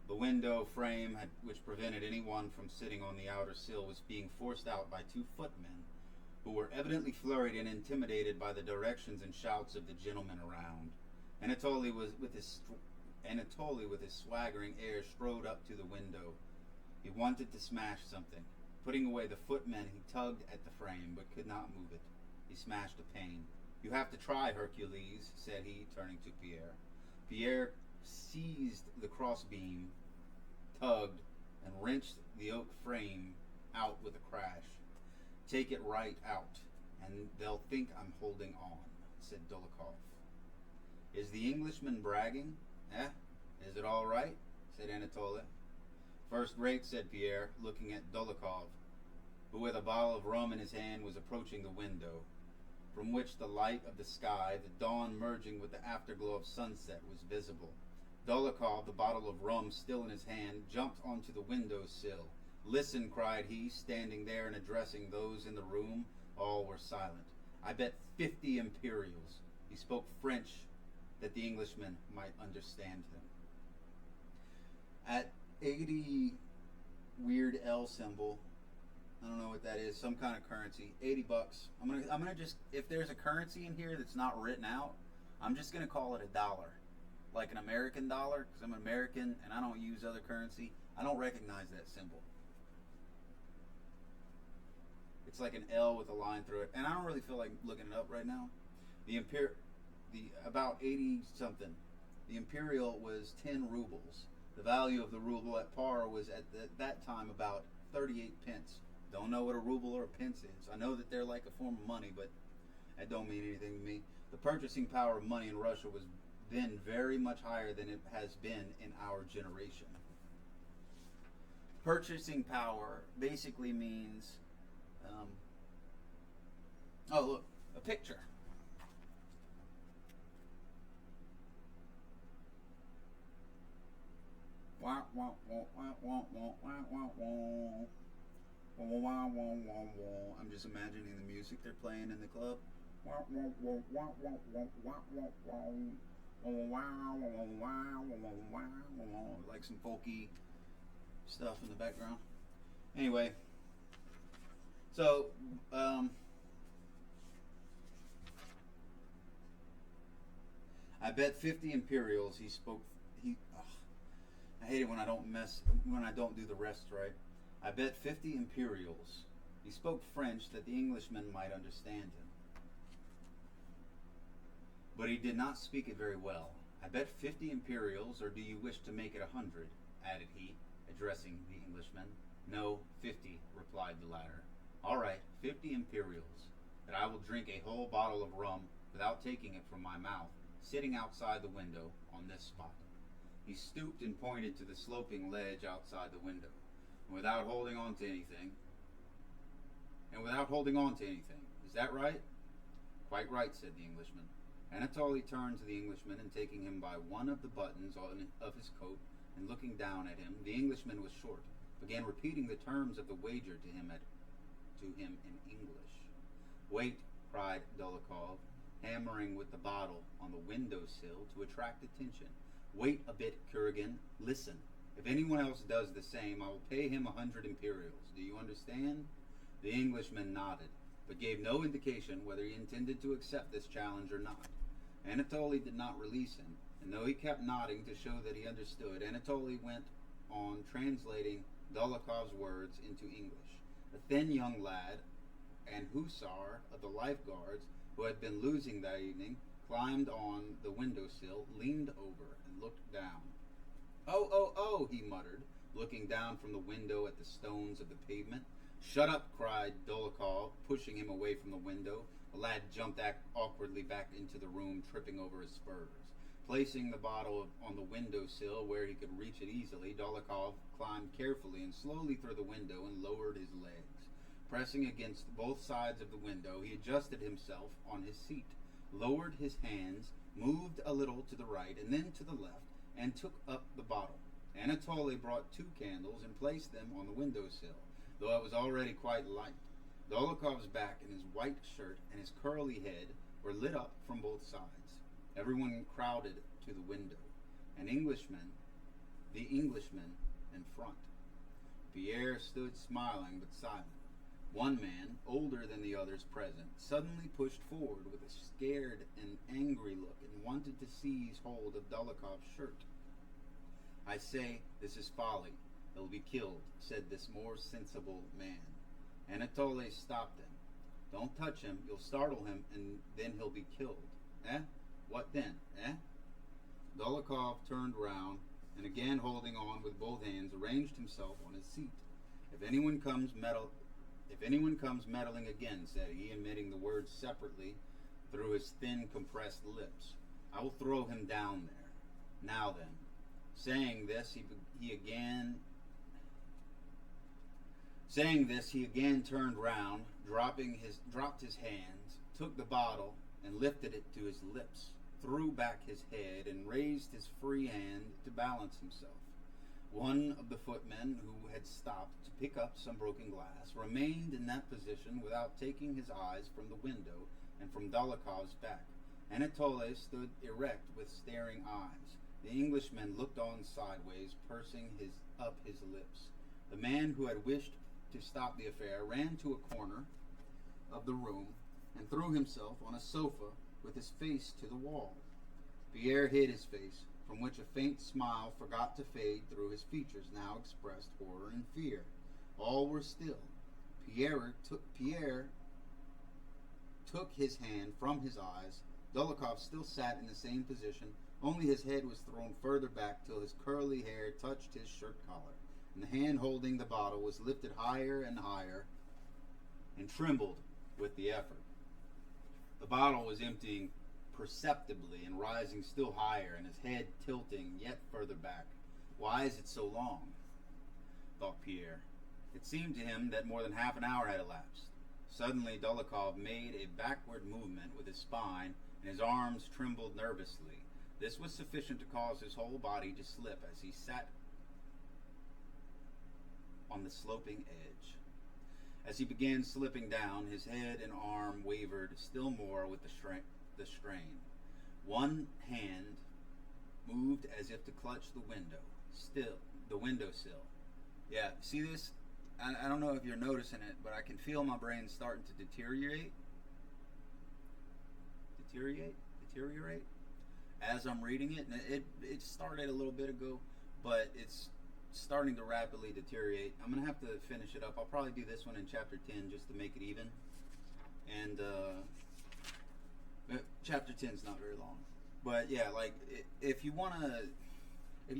The window frame, which prevented anyone from sitting on the outer sill, was being forced out by two footmen, who were evidently flurried and intimidated by the directions and shouts of the gentlemen around. Anatoly, with his swaggering air, strode up to the window. He wanted to smash something. Putting away the footmen, he tugged at the frame, but could not move it. He smashed a pane. You have to try, Hercules, said he, turning to Pierre. Pierre seized the crossbeam, tugged, and wrenched the oak frame out with a crash. Take it right out, and they'll think I'm holding on, said Dólokhov. Is the Englishman bragging? Eh? Is it all right? Said Anatoly. First rate, said Pierre, looking at Dólokhov, who with a bottle of rum in his hand was approaching the window, from which the light of the sky, the dawn merging with the afterglow of sunset, was visible. Dólokhov, the bottle of rum still in his hand, jumped onto the window sill. Listen, cried he, standing there and addressing those in the room. All were silent. I bet 50 imperials. He spoke French that the Englishman might understand him. At 80 weird L symbol, I don't know what that is, some kind of currency, $80. I'm gonna just, if there's a currency in here that's not written out, I'm just gonna call it a dollar, like an American dollar, because I'm an American and I don't use other currency. I don't recognize that symbol. It's like an L with a line through it, and I don't really feel like looking it up right now. The about 80 something. The imperial was 10 rubles. The value of the ruble at par was at that time about 38 pence. Don't know what a ruble or a pence is. I know that they're like a form of money, but that don't mean anything to me. The purchasing power of money in Russia was then very much higher than it has been in our generation. Purchasing power basically means, oh look, a picture. I'm just imagining the music they're playing in the club. Like some folky stuff in the background. Anyway, so I bet 50 imperials. He spoke. I hate it when I don't do the rest right. I bet 50 imperials. He spoke French that the Englishman might understand him. But he did not speak it very well. I bet 50 imperials, or do you wish to make it 100? Added he, addressing the Englishman. No, 50, replied the latter. All right, 50 imperials, that I will drink a whole bottle of rum without taking it from my mouth, sitting outside the window on this spot. He stooped and pointed to the sloping ledge outside the window. Without holding on to anything. Is that right? Quite right, said the Englishman. Anatoly turned to the Englishman, and taking him by one of the buttons of his coat and looking down at him, the Englishman was short, began repeating the terms of the wager to him in English. Wait, cried Dólokhov, hammering with the bottle on the windowsill to attract attention. Wait a bit, Kuragin. Listen. If anyone else does the same, I will pay him 100 imperials. Do you understand? The Englishman nodded, but gave no indication whether he intended to accept this challenge or not. Anatoly did not release him, and though he kept nodding to show that he understood, Anatoly went on translating Dólokhov's words into English. A thin young lad, and hussar of the Life Guards, who had been losing that evening, climbed on the windowsill, leaned over, and looked down. Oh, he muttered, looking down from the window at the stones of the pavement. Shut up, cried Dólokhov, pushing him away from the window. The lad jumped awkwardly back into the room, tripping over his spurs. Placing the bottle on the windowsill where he could reach it easily, Dólokhov climbed carefully and slowly through the window and lowered his legs. Pressing against both sides of the window, he adjusted himself on his seat, lowered his hands, moved a little to the right and then to the left, and took up the bottle. Anatoly brought 2 candles and placed them on the windowsill, though it was already quite light. Dólokhov's back and his white shirt and his curly head were lit up from both sides. Everyone crowded to the window. The Englishman in front. Pierre stood smiling but silent. One man, older than the others present, suddenly pushed forward with a scared and angry look and wanted to seize hold of Dólokhov's shirt. I say, this is folly. They'll be killed, said this more sensible man. Anatoly stopped him. Don't touch him. You'll startle him, and then he'll be killed. Eh? What then? Eh? Dólokhov turned round, and again holding on with both hands, arranged himself on his seat. If anyone comes meddling again, said he, emitting the words separately through his thin, compressed lips, I will throw him down there. Now then. Saying this, he again turned round, dropped his hands, took the bottle, and lifted it to his lips, threw back his head, and raised his free hand to balance himself. One of the footmen, who had stopped to pick up some broken glass, remained in that position without taking his eyes from the window and from Dólokhov's back. Anatole stood erect with staring eyes. The Englishman looked on sideways, pursing up his lips. The man who had wished to stop the affair ran to a corner of the room and threw himself on a sofa with his face to the wall. Pierre hid his face, from which a faint smile forgot to fade through his features, now expressed horror and fear. All were still. Pierre took his hand from his eyes. Dólokhov still sat in the same position, only his head was thrown further back till his curly hair touched his shirt collar, and the hand holding the bottle was lifted higher and higher and trembled with the effort. The bottle was emptying perceptibly and rising still higher, and his head tilting yet further back. Why is it so long? Thought Pierre. It seemed to him that more than half an hour had elapsed. Suddenly Dólokhov made a backward movement with his spine, and his arms trembled nervously. This was sufficient to cause his whole body to slip as he sat on the sloping edge. As he began slipping down, his head and arm wavered still more with the strain. One hand moved as if to clutch the windowsill. Yeah, see this? I don't know if you're noticing it, but I can feel my brain starting to deteriorate as I'm reading it. And it started a little bit ago, but it's starting to rapidly deteriorate. I'm gonna have to finish it up. I'll probably do this one in chapter 10 just to make it even. And chapter 10 is not very long, but yeah, like if you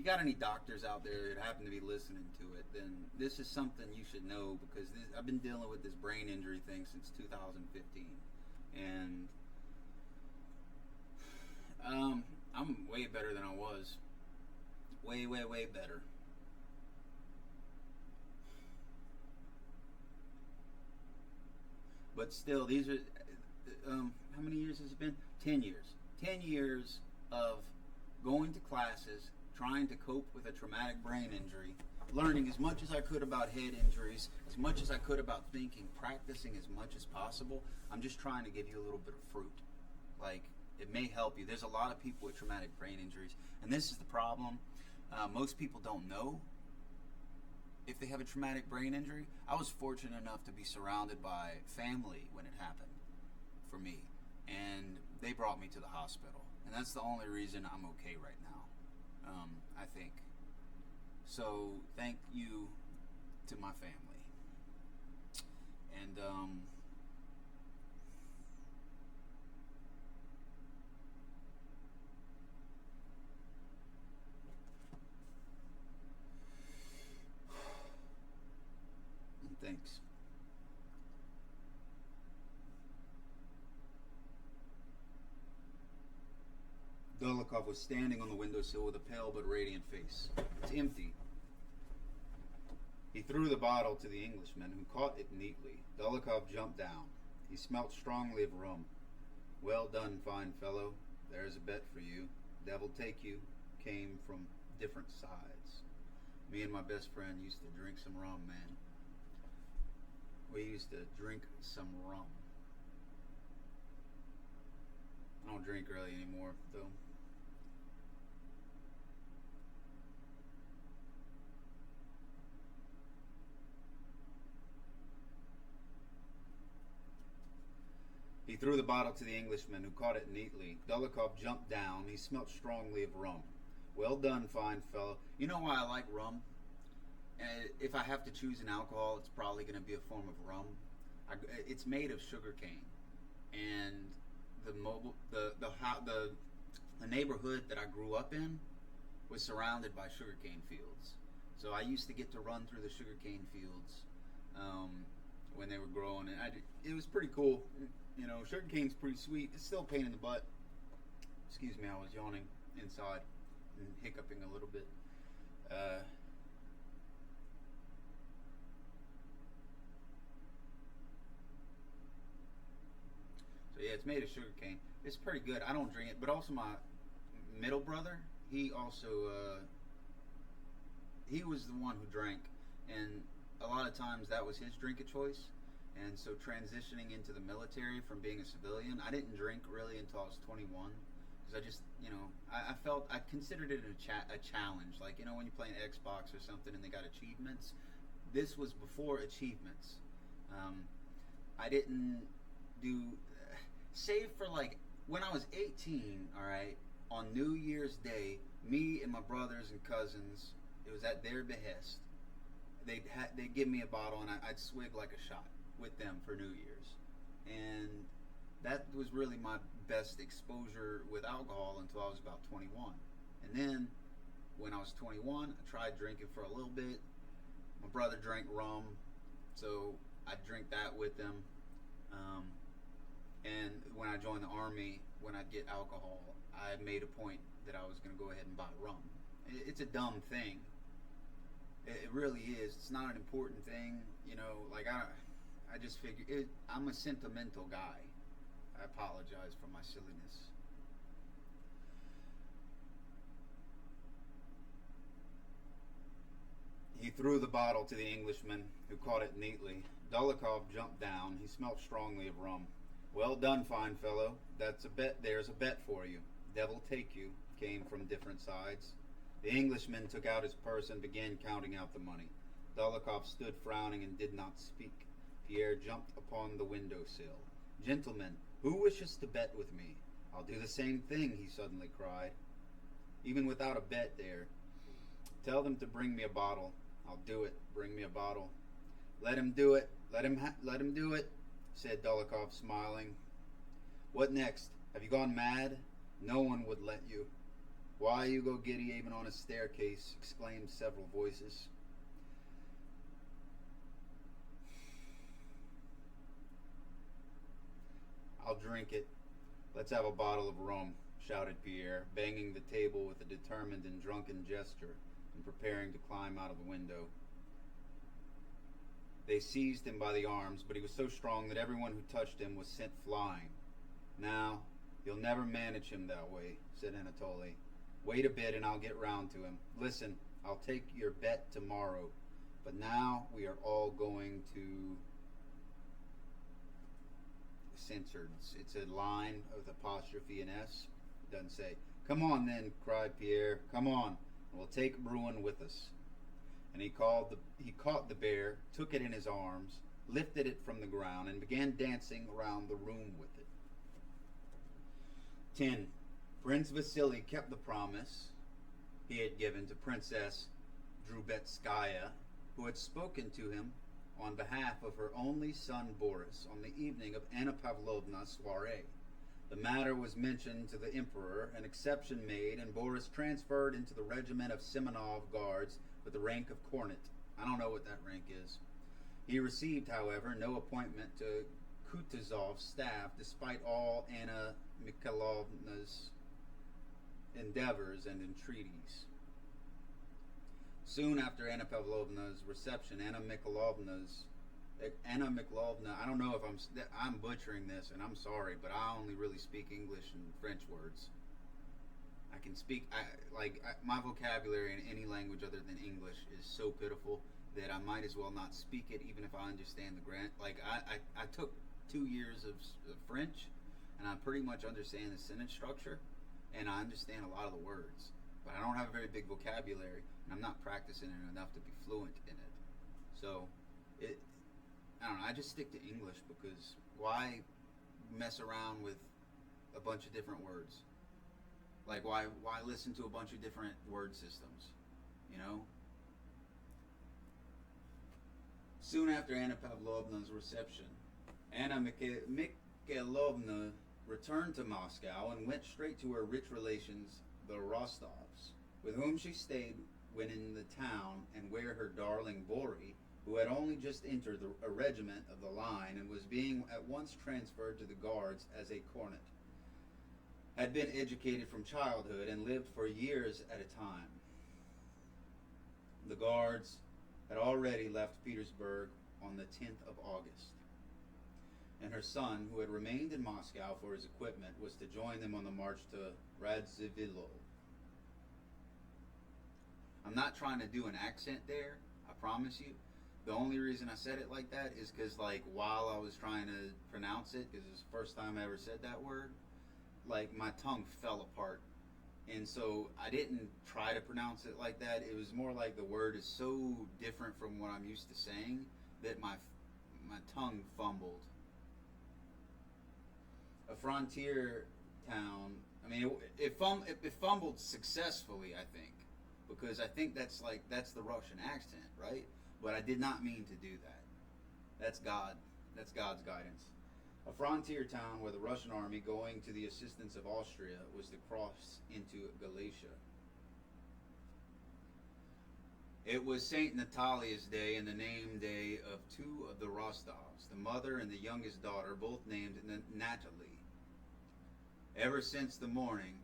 got any doctors out there that happen to be listening to it, then this is something you should know, because I've been dealing with this brain injury thing since 2015, and I'm way better than I was. Way better. But still, these are, how many years has it been? 10 years. 10 years of going to classes, trying to cope with a traumatic brain injury, learning as much as I could about head injuries, as much as I could about thinking, practicing as much as possible. I'm just trying to give you a little bit of fruit. Like, it may help you. There's a lot of people with traumatic brain injuries, and this is the problem. Most people don't know if they have a traumatic brain injury. I was fortunate enough to be surrounded by family when it happened for me, and they brought me to the hospital, and that's the only reason I'm okay right now, I think. So thank you to my family. And thanks. Dólokhov was standing on the windowsill with a pale but radiant face. It's empty. He threw the bottle to the Englishman, who caught it neatly. Dólokhov jumped down. He smelt strongly of rum. Well done, fine fellow. There's a bet for you. Devil take you came from different sides. Me and my best friend used to drink some rum, man. We used to drink some rum. I don't drink really anymore, though. He threw the bottle to the Englishman, who caught it neatly. Dólokhov jumped down. He smelt strongly of rum. Well done, fine fellow. You know why I like rum? If I have to choose an alcohol, it's probably going to be a form of rum. It's made of sugar cane, and the neighborhood that I grew up in was surrounded by sugarcane fields. So I used to get to run through the sugarcane fields when they were growing, and it was pretty cool. You know, sugarcane's pretty sweet. It's still a pain in the butt. Excuse me, I was yawning inside and hiccuping a little bit. So yeah, it's made of sugarcane. It's pretty good. I don't drink it, but also my middle brother, he also he was the one who drank, and a lot of times that was his drink of choice. And so transitioning into the military from being a civilian, I didn't drink really until I was 21, because I just, you know, I felt, I considered it a challenge. Like, you know, when you play an Xbox or something and they got achievements, this was before achievements. I didn't do, save for like, when I was 18, all right, on New Year's Day, me and my brothers and cousins, it was at their behest. They'd give me a bottle and I'd swig like a shot with them for New Year's. And that was really my best exposure with alcohol until I was about 21. And then when I was 21, I tried drinking for a little bit. My brother drank rum, so I'd drink that with them. And when I joined the Army, when I'd get alcohol, I made a point that I was going to go ahead and buy rum. It's a dumb thing. It really is. It's not an important thing, you know. Like I just figure I'm a sentimental guy. I apologize for my silliness. He threw the bottle to the Englishman, who caught it neatly. Dólokhov jumped down. He smelt strongly of rum. "Well done, fine fellow. That's a bet. There's a bet for you. Devil take you," came from different sides. The Englishman took out his purse and began counting out the money. Dólokhov stood frowning and did not speak. Pierre jumped upon the windowsill. "Gentlemen, who wishes to bet with me? I'll do the same thing," he suddenly cried. "Even without a bet there. Tell them to bring me a bottle. I'll do it. Bring me a bottle." "Let him do it. Let him do it," said Dólokhov, smiling. "What next? Have you gone mad? No one would let you." "Why you go giddy even on a staircase?" exclaimed several voices. "I'll drink it. Let's have a bottle of rum," shouted Pierre, banging the table with a determined and drunken gesture and preparing to climb out of the window. They seized him by the arms, but he was so strong that everyone who touched him was sent flying. "Now, you'll never manage him that way," said Anatoly. "Wait a bit and I'll get round to him. Listen, I'll take your bet tomorrow. But now we are all going to..." Censored. It's a line with apostrophe and S. It doesn't say. "Come on then," cried Pierre. "Come on, and we'll take Bruin with us." And he caught the bear, took it in his arms, lifted it from the ground, and began dancing around the room with it. 10. Prince Vasily kept the promise he had given to Princess Drubetskaya, who had spoken to him on behalf of her only son Boris on the evening of Anna Pavlovna's soiree. The matter was mentioned to the emperor, an exception made, and Boris transferred into the regiment of Semenov Guards with the rank of cornet. I don't know what that rank is. He received, however, no appointment to Kutuzov's staff, despite all Anna Mikhailovna's endeavors and entreaties. Soon after Anna Pavlovna's reception, Anna Mikhailovna, I don't know if I'm butchering this, and I'm sorry, but I only really speak English and French words. I can speak, my vocabulary in any language other than English is so pitiful that I might as well not speak it, even if I understand the grant. I took 2 years of French, and I pretty much understand the sentence structure, and I understand a lot of the words, but I don't have a very big vocabulary, and I'm not practicing it enough to be fluent in it. So, I don't know, I just stick to English, because why mess around with a bunch of different words? Like, why listen to a bunch of different word systems, you know? Soon after Anna Pavlovna's reception, Anna Mikhailovna returned to Moscow and went straight to her rich relations, the Rostovs, with whom she stayed when in the town, and where her darling Bori, who had only just entered a regiment of the line and was being at once transferred to the Guards as a cornet, had been educated from childhood and lived for years at a time. The Guards had already left Petersburg on the 10th of August, and her son, who had remained in Moscow for his equipment, was to join them on the march to Radzivillo. I'm not trying to do an accent there, I promise you. The only reason I said it like that is because, like, while I was trying to pronounce it, because it was the first time I ever said that word, like, my tongue fell apart. And so I didn't try to pronounce it like that. It was more like the word is so different from what I'm used to saying that my tongue fumbled. A frontier town, I mean, it fumbled successfully, I think. Because I think that's the Russian accent, right? But I did not mean to do that. That's God. That's God's guidance. A frontier town where the Russian army, going to the assistance of Austria, was to cross into Galicia. It was St. Natalia's Day and the name day of two of the Rostovs, the mother and the youngest daughter, both named Natalie. Ever since the morning,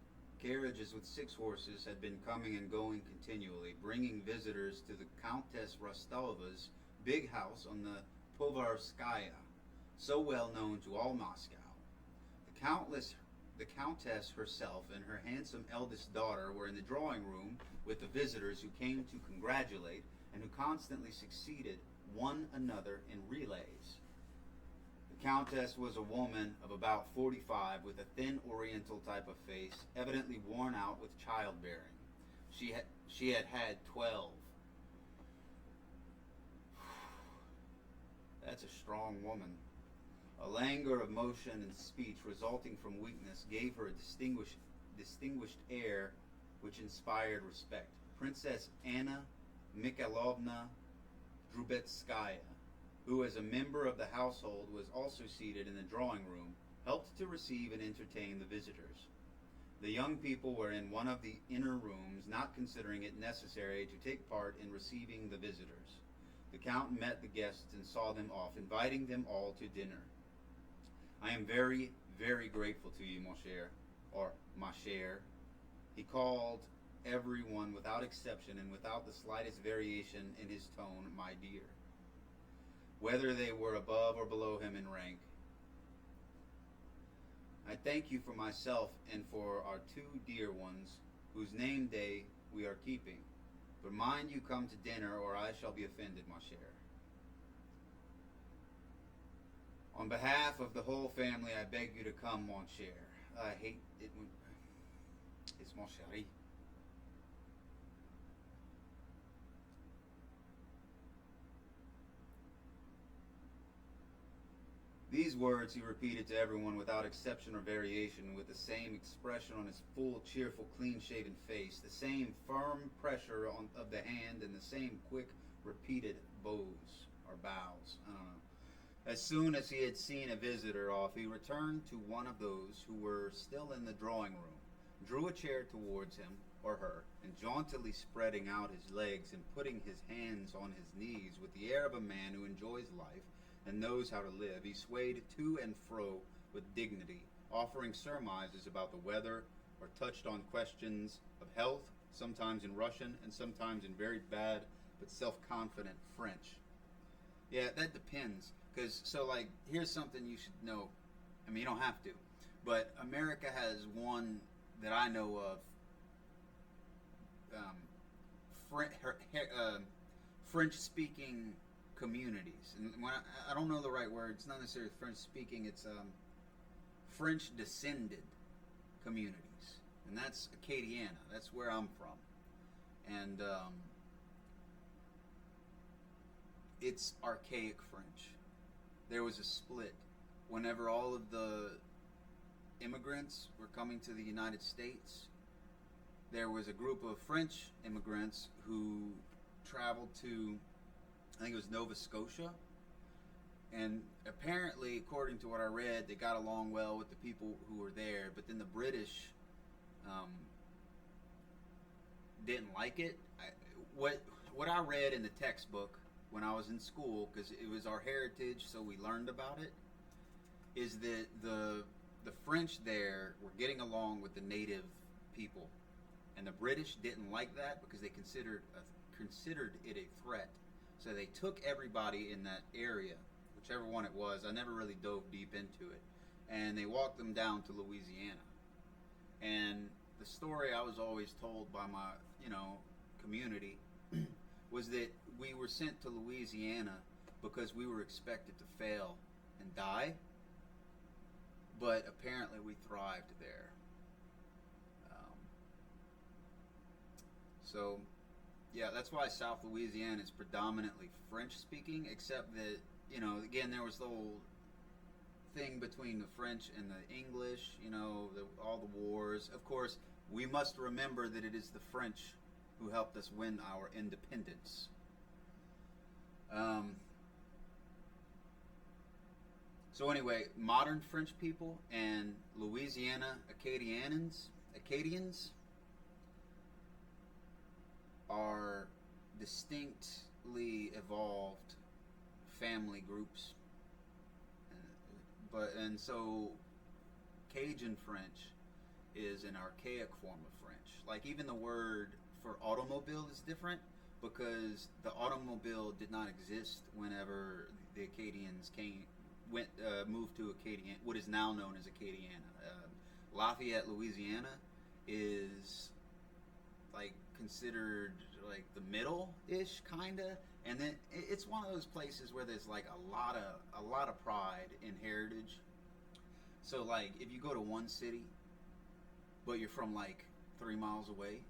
carriages with 6 horses had been coming and going continually, bringing visitors to the Countess Rostova's big house on the Povarskaya, so well known to all Moscow. The Countess herself and her handsome eldest daughter were in the drawing room with the visitors who came to congratulate and who constantly succeeded one another in relays. The Countess was a woman of about 45 with a thin oriental type of face, evidently worn out with childbearing. She had had 12. That's a strong woman. A languor of motion and speech resulting from weakness gave her a distinguished air which inspired respect. Princess Anna Mikhailovna Drubetskaya, who as a member of the household was also seated in the drawing room, helped to receive and entertain the visitors. The young people were in one of the inner rooms, not considering it necessary to take part in receiving the visitors. The Count met the guests and saw them off, inviting them all to dinner. I am very, very grateful to you, mon cher, or ma chère. He called everyone without exception and without the slightest variation in his tone, my dear, whether they were above or below him in rank. I thank you for myself and for our 2 dear ones, whose name day we are keeping. But mind you come to dinner, or I shall be offended, ma chère. On behalf of the whole family, I beg you to come, mon cher. I hate it when it's mon chéri. These words he repeated to everyone without exception or variation, with the same expression on his full, cheerful, clean-shaven face, the same firm pressure of the hand, and the same quick, repeated bows, or bows, I don't know. As soon as he had seen a visitor off, he returned to one of those who were still in the drawing room, drew a chair towards him, or her, and jauntily spreading out his legs and putting his hands on his knees with the air of a man who enjoys life and knows how to live, he swayed to and fro with dignity, offering surmises about the weather, or touched on questions of health, sometimes in Russian and sometimes in very bad but self-confident French. Yeah, that depends. Because, so, like, here's something you should know. I mean, you don't have to. But America has one that I know of, French-speaking communities. And when I don't know the right word. It's not necessarily French-speaking. It's French-descended communities. And that's Acadiana. That's where I'm from. And it's archaic French. There was a split whenever all of the immigrants were coming to the United States. There was a group of French immigrants who traveled to, I think it was Nova Scotia, And apparently, according to what I read, they got along well with the people who were there. But then the British um, didn't like it. What I read in the textbook when I was in school, because it was our heritage, so we learned about it, is that the French there were getting along with the native people, and the British didn't like that because they considered it a threat. So they took everybody in that area, whichever one it was. I never really dove deep into it, and they walked them down to Louisiana. And the story I was always told by my community was that we were sent to Louisiana because we were expected to fail and die, but apparently we thrived there. So, yeah, that's why South Louisiana is predominantly French speaking, except that, again, there was the whole thing between the French and the English, all the wars. Of course, we must remember that it is the French who helped us win our independence. So anyway, modern French people and Louisiana Acadians are distinctly evolved family groups. And so Cajun French is an archaic form of French. Like, even the word for automobile is different because the automobile did not exist whenever the Acadians moved to Acadian, what is now known as Acadiana. Lafayette, Louisiana, is like considered like the middle-ish kinda, and then it's one of those places where there's like a lot of pride in heritage. So like if you go to one city, but you're from like 3 miles away,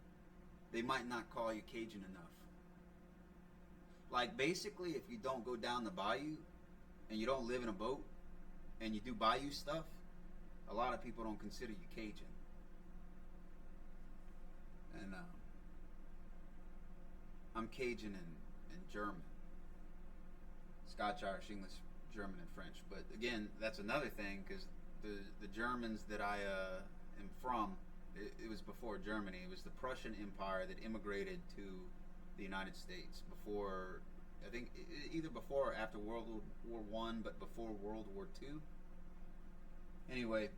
they might not call you Cajun enough. Like basically, if you don't go down the bayou and you don't live in a boat and you do bayou stuff, a lot of people don't consider you Cajun. And I'm Cajun and German. Scotch, Irish, English, German, and French. But again, that's another thing, because the Germans that I am from, it was before Germany. It was the Prussian Empire that immigrated to the United States before, I think, either before or after World War One, but before World War Two. Anyway,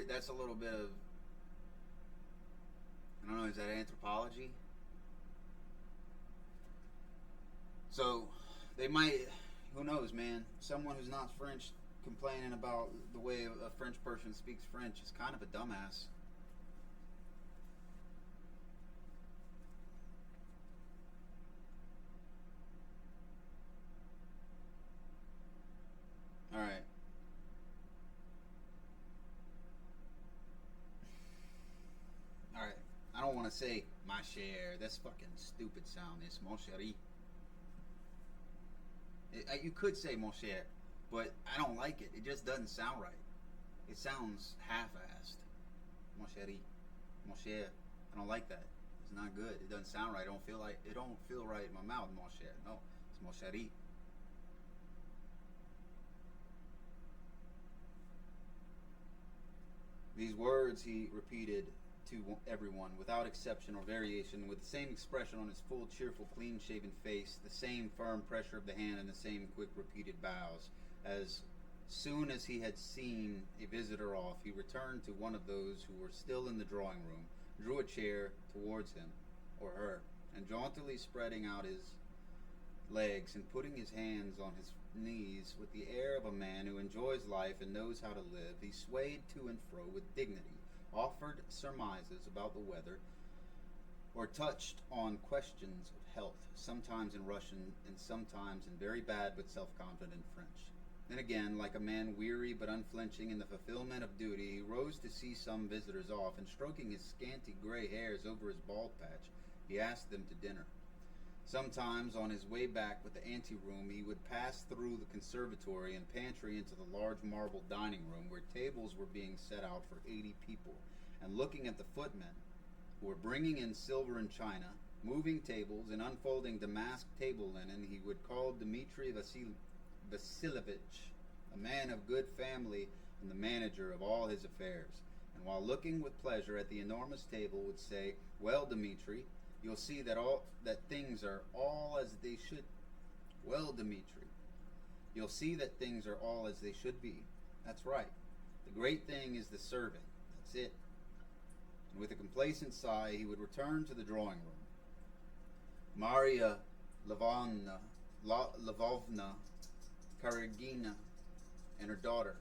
that's a little bit of, I don't know, is that anthropology? So they might, who knows, man? Someone who's not French complaining about the way a French person speaks French is kind of a dumbass. All right. All right. I don't want to say my share. That's fucking stupid sound. It's mon chéri. You could say mon cher, but I don't like it. It just doesn't sound right. It sounds half-assed. Mon chéri, mon cher. I don't like that. It's not good. It doesn't sound right. It don't feel right in my mouth. Mon cher. No, it's mon chéri. These words he repeated to everyone, without exception or variation, with the same expression on his full, cheerful, clean-shaven face, the same firm pressure of the hand, and the same quick, repeated bows. As soon as he had seen a visitor off, he returned to one of those who were still in the drawing room, drew a chair towards him, or her, and jauntily spreading out his legs and putting his hands on his knees with the air of a man who enjoys life and knows how to live, he swayed to and fro with dignity, offered surmises about the weather, or touched on questions of health, sometimes in Russian and sometimes in very bad but self-confident French. Then again, like a man weary but unflinching in the fulfillment of duty, he rose to see some visitors off, and stroking his scanty gray hairs over his bald patch, he asked them to dinner. Sometimes, on his way back with the anteroom, he would pass through the conservatory and pantry into the large marble dining room, where tables were being set out for 80 people, and looking at the footmen, who were bringing in silver and china, moving tables, and unfolding damask table linen, he would call Dmitri Vasilievich, a man of good family and the manager of all his affairs, and while looking with pleasure at the enormous table would say, "Well, Dmitri, you'll see that things are all as they should. Well, Dmitri, you'll see that things are all as they should be. That's right. The great thing is the serving. That's it." And with a complacent sigh, he would return to the drawing room. Maria Lvovna Karagina and her daughter.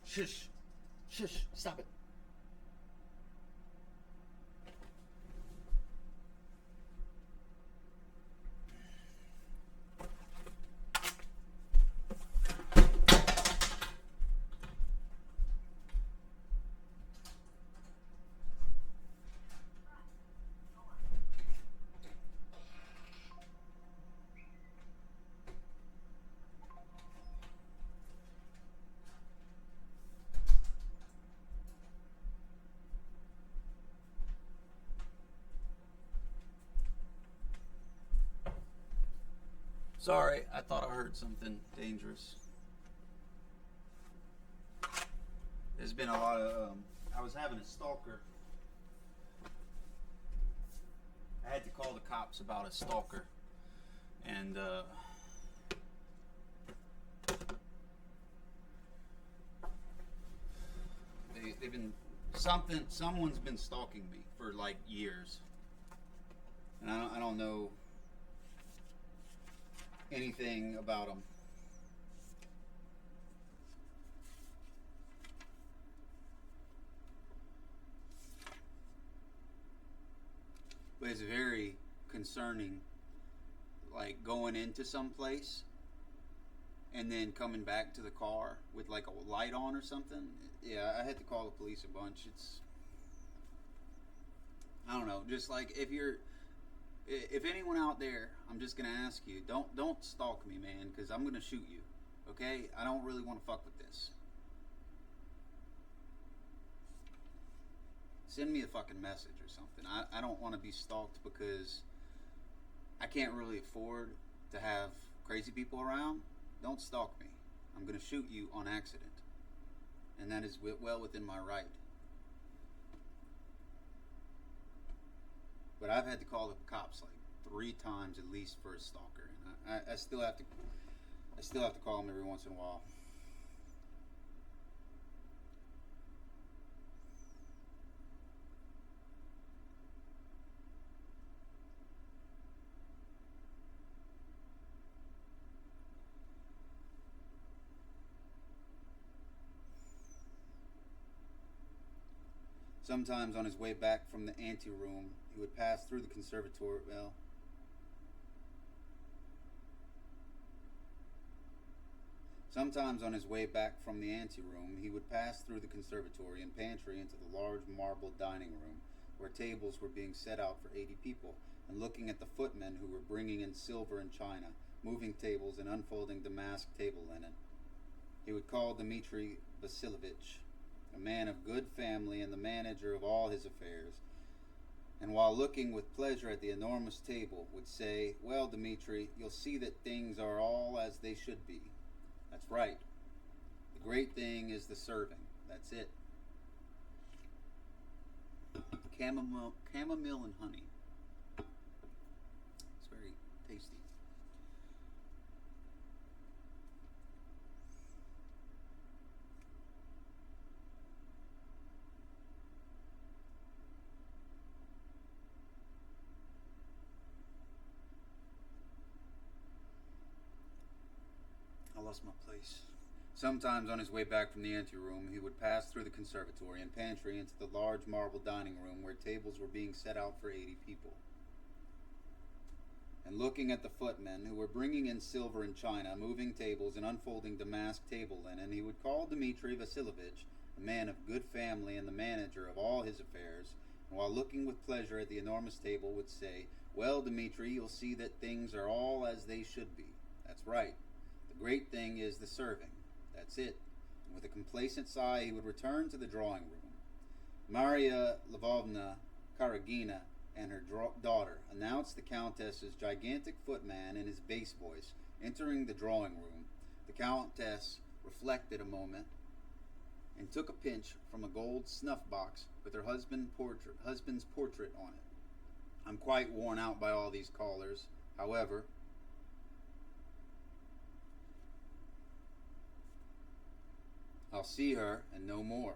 Shush! Shush! Stop it! Sorry, I thought I heard something dangerous. There's been a lot of, I was having a stalker. I had to call the cops about a stalker. And, they've been, someone's been stalking me for like years. And I don't know anything about them. But it's very concerning, like going into some place and then coming back to the car with like a light on or something. Yeah, I had to call the police a bunch. I don't know, just like if anyone out there, I'm just gonna ask you, don't stalk me, man, because I'm gonna shoot you. Okay? I don't really want to fuck with this. Send me a fucking message or something. I don't want to be stalked because I can't really afford to have crazy people around. Don't stalk me. I'm gonna shoot you on accident, and that is well within my right. But I've had to call the cops like 3 times at least for a stalker, and I still have to call them every once in a while. Sometimes on his way back from the anteroom, he would pass through the conservatory. Sometimes on his way back from the anteroom, he would pass through the conservatory and pantry into the large marble dining room, where tables were being set out for 80 people, and looking at the footmen who were bringing in silver and china, moving tables and unfolding damask table linen. He would call Dmitri Vasilievich, a man of good family and the manager of all his affairs, and while looking with pleasure at the enormous table, would say, "Well, Dmitri, you'll see that things are all as they should be. That's right. The great thing is the serving. That's it. Chamomile and honey. It's very tasty." I lost my place. Sometimes on his way back from the anteroom, he would pass through the conservatory and pantry into the large marble dining room where tables were being set out for 80 people. And looking at the footmen who were bringing in silver and china, moving tables and unfolding damask table linen, he would call Dmitri Vasilievich, a man of good family and the manager of all his affairs, and while looking with pleasure at the enormous table would say, "Well, Dmitri, you'll see that things are all as they should be. That's right. The great thing is the serving. That's it." And with a complacent sigh, he would return to the drawing room. Maria Lvovna Karagina and her daughter, announced the Countess's gigantic footman in his bass voice, entering the drawing room. The Countess reflected a moment and took a pinch from a gold snuff box with her husband's portrait on it. I'm quite worn out by all these callers. However, I'll see her and no more.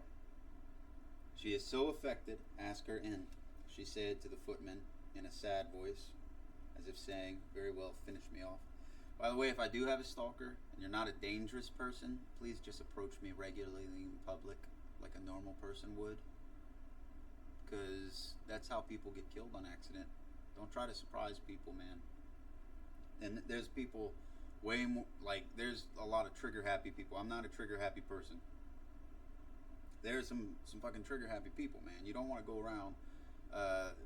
She is so affected, ask her in, she said to the footman in a sad voice, as if saying, very well, finish me off. By the way, if I do have a stalker and you're not a dangerous person, please just approach me regularly in public like a normal person would. Because that's how people get killed on accident. Don't try to surprise people, man. And there's people way more, like, there's a lot of trigger happy people. I'm not a trigger happy person. There's some fucking trigger happy people, man. You don't want to go around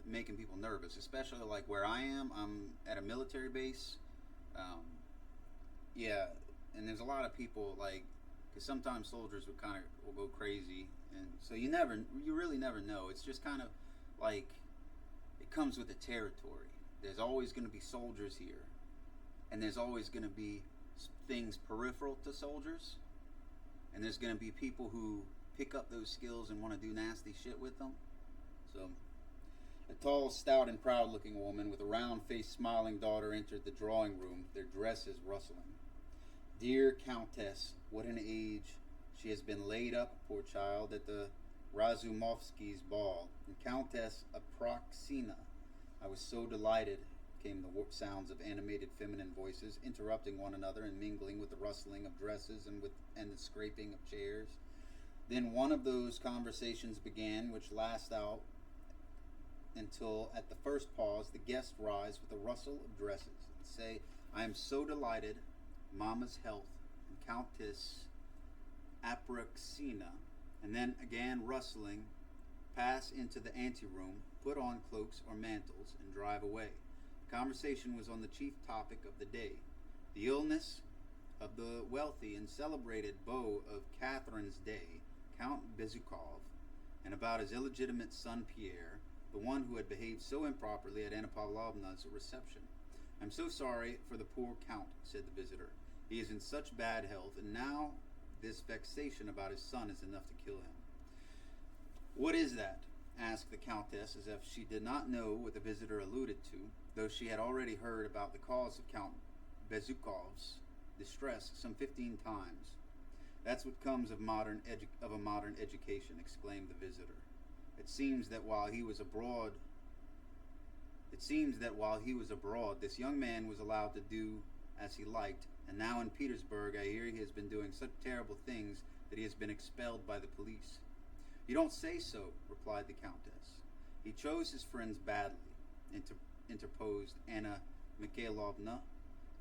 making people nervous, especially like where I am. I'm at a military base. Yeah, and there's a lot of people, like, because sometimes soldiers will go crazy, and so you really never know. It's just kind of like it comes with the territory. There's always going to be soldiers here, and there's always going to be things peripheral to soldiers, and there's going to be people who pick up those skills and want to do nasty shit with them. So, a tall, stout, and proud-looking woman with a round-faced, smiling daughter entered the drawing room, their dresses rustling. Dear Countess, what an age. She has been laid up, poor child, at the Razumovsky's ball. And Countess Apraxina. I was so delighted, came the sounds of animated feminine voices, interrupting one another and mingling with the rustling of dresses and the scraping of chairs. Then one of those conversations began, which last out until at the first pause the guests rise with a rustle of dresses and say, I am so delighted, Mama's health, and Countess Apraxina, and then again rustling, pass into the anteroom, put on cloaks or mantles, and drive away. The conversation was on the chief topic of the day, the illness of the wealthy and celebrated beau of Catherine's day, Count Bezukov, and about his illegitimate son Pierre, the one who had behaved so improperly at Anna Pavlovna's reception. I'm so sorry for the poor Count, said the visitor. He is in such bad health, and now this vexation about his son is enough to kill him. What is that? Asked the Countess, as if she did not know what the visitor alluded to, though she had already heard about the cause of Count Bezukov's distress some 15 times. That's what comes of a modern education, exclaimed the visitor. It seems that while he was abroad, this young man was allowed to do as he liked, and now in Petersburg I hear he has been doing such terrible things that he has been expelled by the police. You don't say so, replied the Countess. He chose his friends badly, interposed Anna Mikhailovna.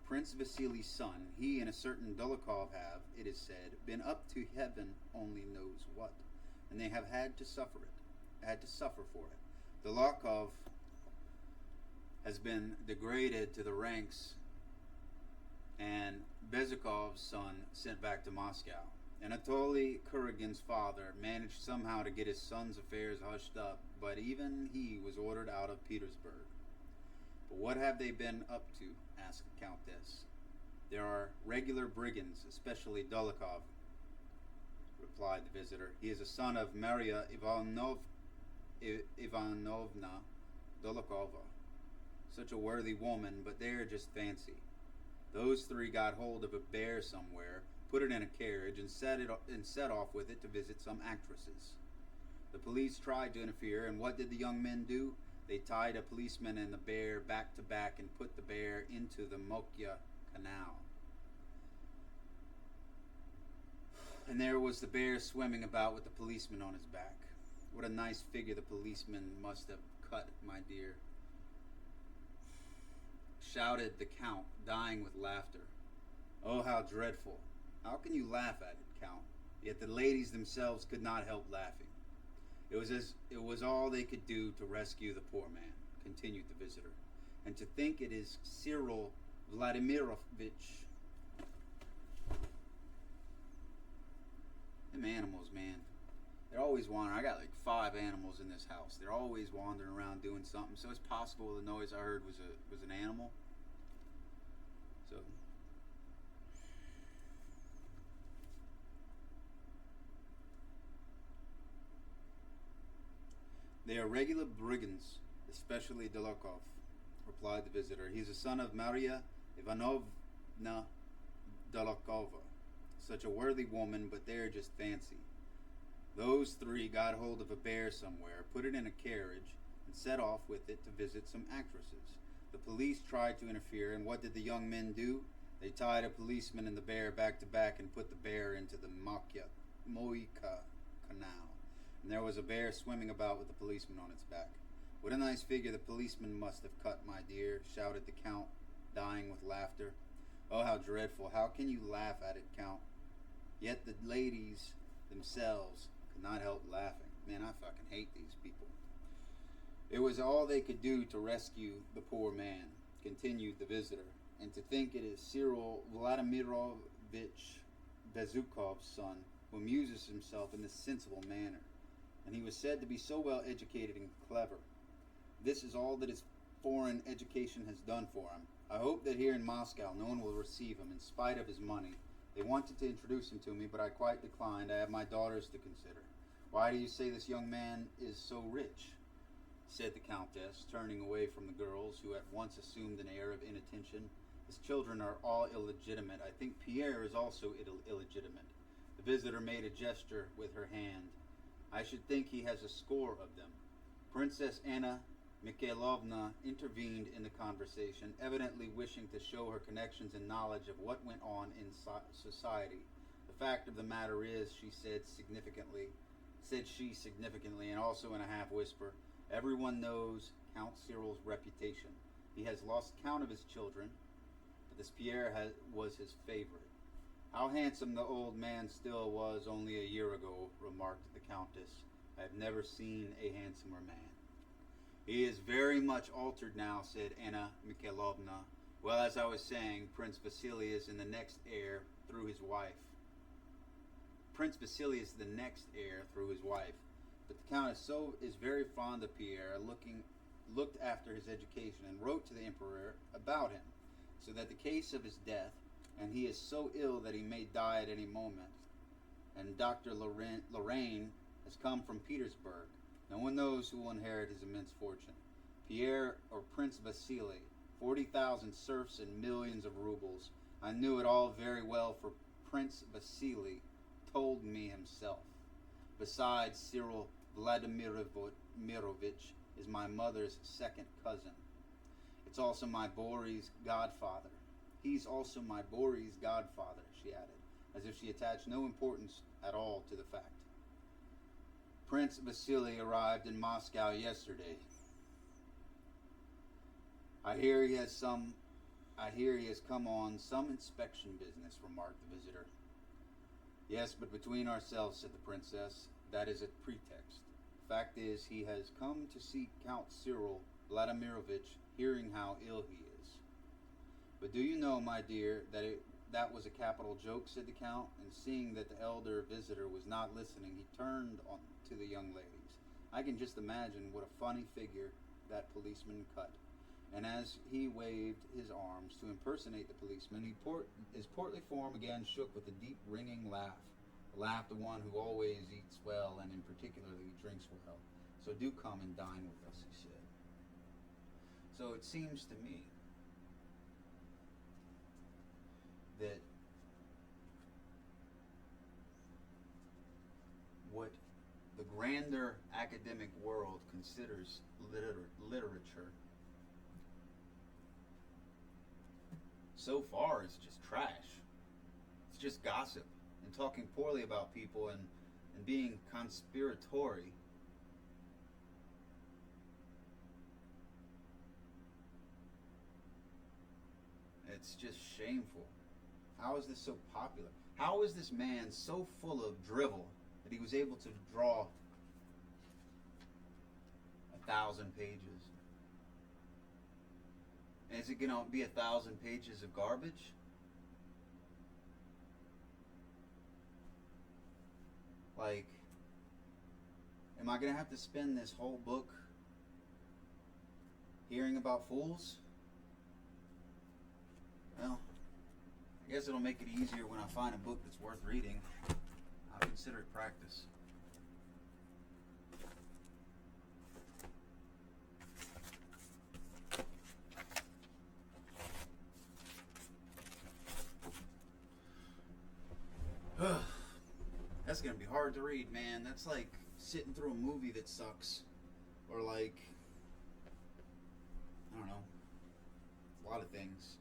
Prince Vasily's son, he and a certain Dolokhov have, it is said, been up to heaven only knows what, and they have had to suffer for it. Dolokhov has been degraded to the ranks, and Bezukov's son sent back to Moscow. Anatoly Kurygin's father managed somehow to get his son's affairs hushed up, but even he was ordered out of Petersburg. But what have they been up to? Asked the Countess. There are regular brigands, especially Dolokhov, replied the visitor. He is a son of Maria Ivanovna Dolokhova. Such a worthy woman, but they're just fancy. Those three got hold of a bear somewhere, put it in a carriage, and set off with it to visit some actresses. The police tried to interfere, and what did the young men do? They tied a policeman and the bear back to back and put the bear into the Mokya Canal. And there was the bear swimming about with the policeman on his back. What a nice figure the policeman must have cut, my dear, shouted the Count, dying with laughter. Oh, how dreadful. How can you laugh at it, Count? Yet the ladies themselves could not help laughing. It was all they could do to rescue the poor man, continued the visitor. And to think it is Cyril Vladimirovich. Them animals, man. They're always wandering. I got like 5 animals in this house. They're always wandering around doing something. So it's possible the noise I heard was an animal. So they are regular brigands, especially Dolokhov, replied the visitor. He's a son of Maria Ivanovna Dolokhova. Such a worthy woman, but they're just fancy. Those 3 got hold of a bear somewhere, put it in a carriage, and set off with it to visit some actresses. The police tried to interfere, and what did the young men do? They tied a policeman and the bear back to back and put the bear into the Moika Canal. And there was a bear swimming about with the policeman on its back. What a nice figure the policeman must have cut, my dear, shouted the Count, dying with laughter. Oh, how dreadful. How can you laugh at it, Count? Yet the ladies themselves could not help laughing. Man, I fucking hate these people. It was all they could do to rescue the poor man, continued the visitor, and to think it is Cyril Vladimirovich Bezukov's son who amuses himself in this sensible manner. And he was said to be so well educated and clever. This is all that his foreign education has done for him. I hope that here in Moscow no one will receive him in spite of his money. They wanted to introduce him to me, but I quite declined. I have my daughters to consider. Why do you say this young man is so rich? Said the Countess, turning away from the girls, who at once assumed an air of inattention. His children are all illegitimate. I think Pierre is also illegitimate. The visitor made a gesture with her hand. I should think he has a score of them. Princess Anna Mikhailovna intervened in the conversation, evidently wishing to show her connections and knowledge of what went on in society. The fact of the matter is, she said she significantly, and also in a half whisper, everyone knows Count Cyril's reputation. He has lost count of his children, but this Pierre was his favorite. How handsome the old man still was only a year ago, remarked the Countess. I have never seen a handsomer man. He is very much altered now, said Anna Mikhailovna. Well, as I was saying, Prince Vasily is in the next heir through his wife. Prince Vasily is the next heir through his wife. But the Countess is very fond of Pierre, looked after his education, and wrote to the Emperor about him, so that the case of his death, and he is so ill that he may die at any moment, and Dr. Lorraine has come from Petersburg. No one knows who will inherit his immense fortune. Pierre or Prince Vasily, 40,000 serfs and millions of rubles. I knew it all very well, for Prince Vasily told me himself. Besides, Cyril Vladimirovich is my mother's second cousin. It's also my Boris' godfather. He's also my Boris' godfather, she added, as if she attached no importance at all to the fact. Prince Vasily arrived in Moscow yesterday. I hear he has come on some inspection business, remarked the visitor. Yes, but between ourselves, said the princess, that is a pretext. Fact is, he has come to see Count Cyril Vladimirovich, hearing how ill he is. But do you know, my dear, that was a capital joke, said the Count, and seeing that the elder visitor was not listening, he turned on to the young ladies. I can just imagine what a funny figure that policeman cut. And as he waved his arms to impersonate the policeman, his portly form again shook with a deep, ringing laugh. A laugh, the one who always eats well and in particularly drinks well. So do come and dine with us, he said. So it seems to me that what the grander academic world considers literature so far is just trash. It's just gossip and talking poorly about people and being conspiratory. It's just shameful. How is this so popular? How is this man so full of drivel that he was able to draw 1,000 pages? And is it going to be 1,000 pages of garbage? Like, Am I gonna have to spend this whole book hearing about fools? Well, I guess it'll make it easier when I find a book that's worth reading. I'll consider it practice. That's gonna be hard to read, man. That's like sitting through a movie that sucks. Or like, I don't know, a lot of things.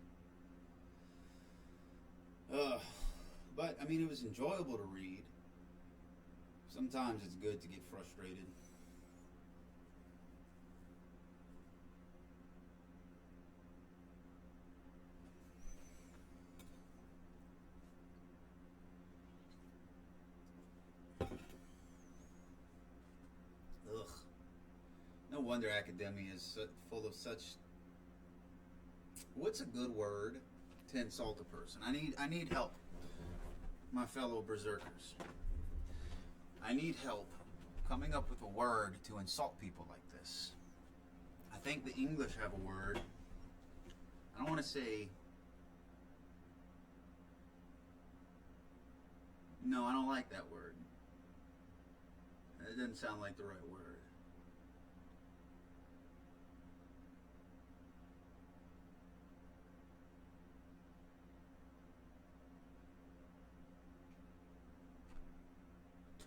But, I mean, it was enjoyable to read. Sometimes it's good to get frustrated. Ugh. No wonder academia is full of such... What's a good word to insult a person? I need help, my fellow berserkers. I need help coming up with a word to insult people like this. I think the English have a word. I don't want to say... No, I don't like that word. It doesn't sound like the right word.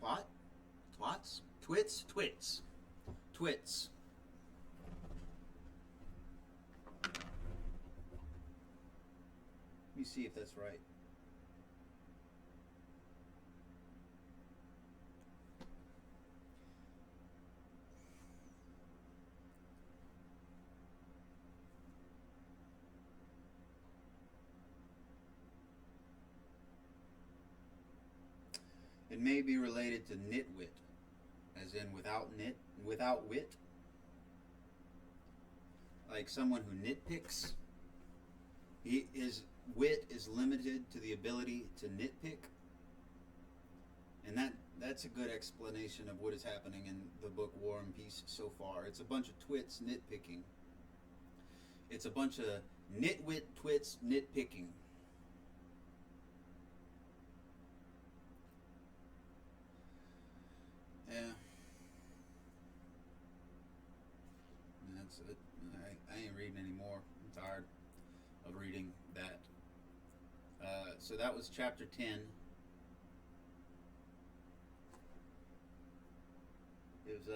Twat? Twats? Twits? Twits. Twits. Let me see if that's right. It may be related to nitwit, as in without wit. Like someone who nitpicks. His wit is limited to the ability to nitpick. And that's a good explanation of what is happening in the book War and Peace so far. It's a bunch of twits nitpicking. It's a bunch of nitwit twits nitpicking. Yeah. That's it. I ain't reading anymore. I'm tired of reading that. So that was chapter 10. It was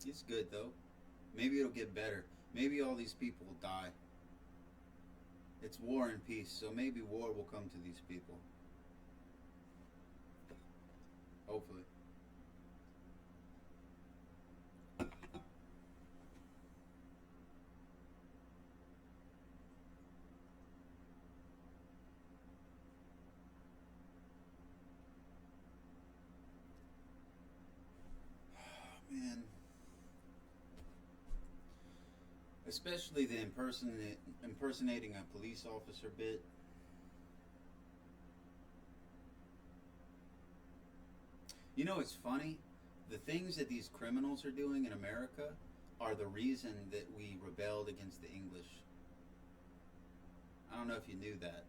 it's good though. Maybe it'll get better. Maybe all these people will die. It's War and Peace, so maybe war will come to these people. Hopefully. Man. Especially the impersonating a police officer bit. You know, it's funny. The things that these criminals are doing in America are the reason that we rebelled against the English. I don't know if you knew that.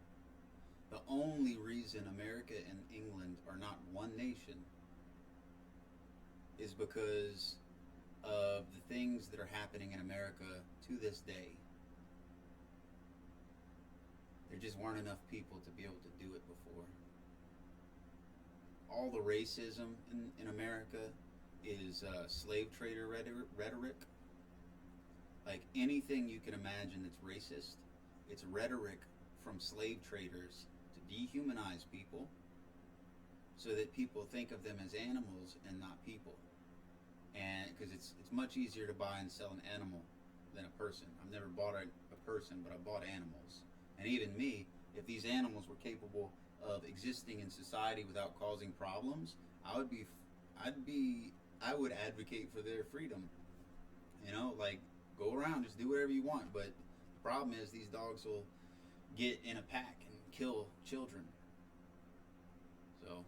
The only reason America and England are not one nation is because of the things that are happening in America to this day. There just weren't enough people to be able to do it before. All the racism in America is slave trader rhetoric. Like anything you can imagine that's racist, it's rhetoric from slave traders to dehumanize people so that people think of them as animals and not people. And because it's much easier to buy and sell an animal than a person. I've never bought a person, but I bought animals. And even me, if these animals were capable of existing in society without causing problems, I I would advocate for their freedom. You know, like go around, just do whatever you want. But the problem is these dogs will get in a pack and kill children. So.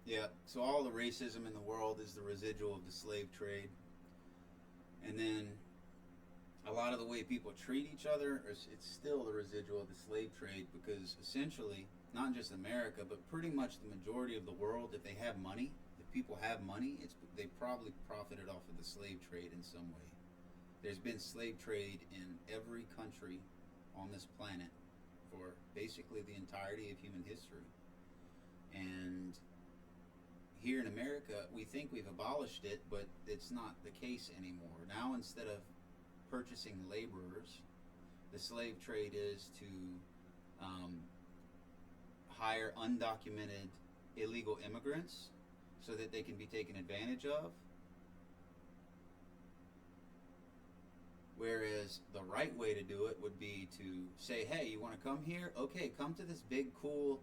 Yeah, so all the racism in the world is the residual of the slave trade. And then a lot of the way people treat each other, it's still the residual of the slave trade because essentially, not just America, but pretty much the majority of the world, if they have money, if people have money, they probably profited off of the slave trade in some way. There's been slave trade in every country on this planet for basically the entirety of human history. And here in America, we think we've abolished it, but it's not the case anymore. Now, instead of purchasing laborers, the slave trade is to hire undocumented illegal immigrants so that they can be taken advantage of. Whereas the right way to do it would be to say, hey, you want to come here? Okay, come to this big, cool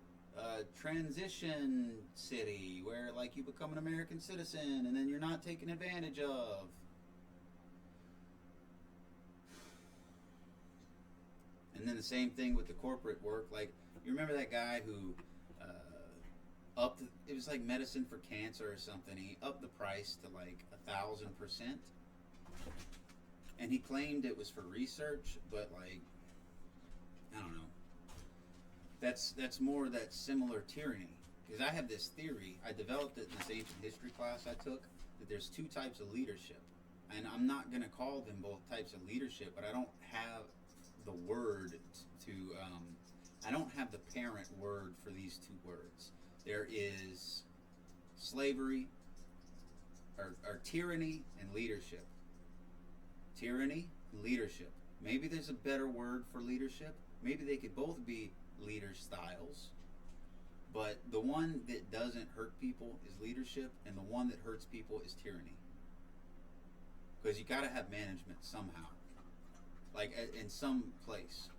transition city where like you become an American citizen and then you're not taken advantage of. And then the same thing with the corporate work. Like, you remember that guy who it was like medicine for cancer or something. He upped the price to like 1,000%. And he claimed it was for research, but like, I don't know. That's more that similar tyranny. Because I have this theory, I developed it in this ancient history class I took, that there's two types of leadership. And I'm not going to call them both types of leadership, but I don't have the word I don't have the parent word for these two words. There is slavery, or tyranny and leadership. Tyranny and leadership. Maybe there's a better word for leadership. Maybe they could both be leader styles. But the one that doesn't hurt people is leadership, and the one that hurts people is tyranny. Because you got to have management somehow. Like in some place.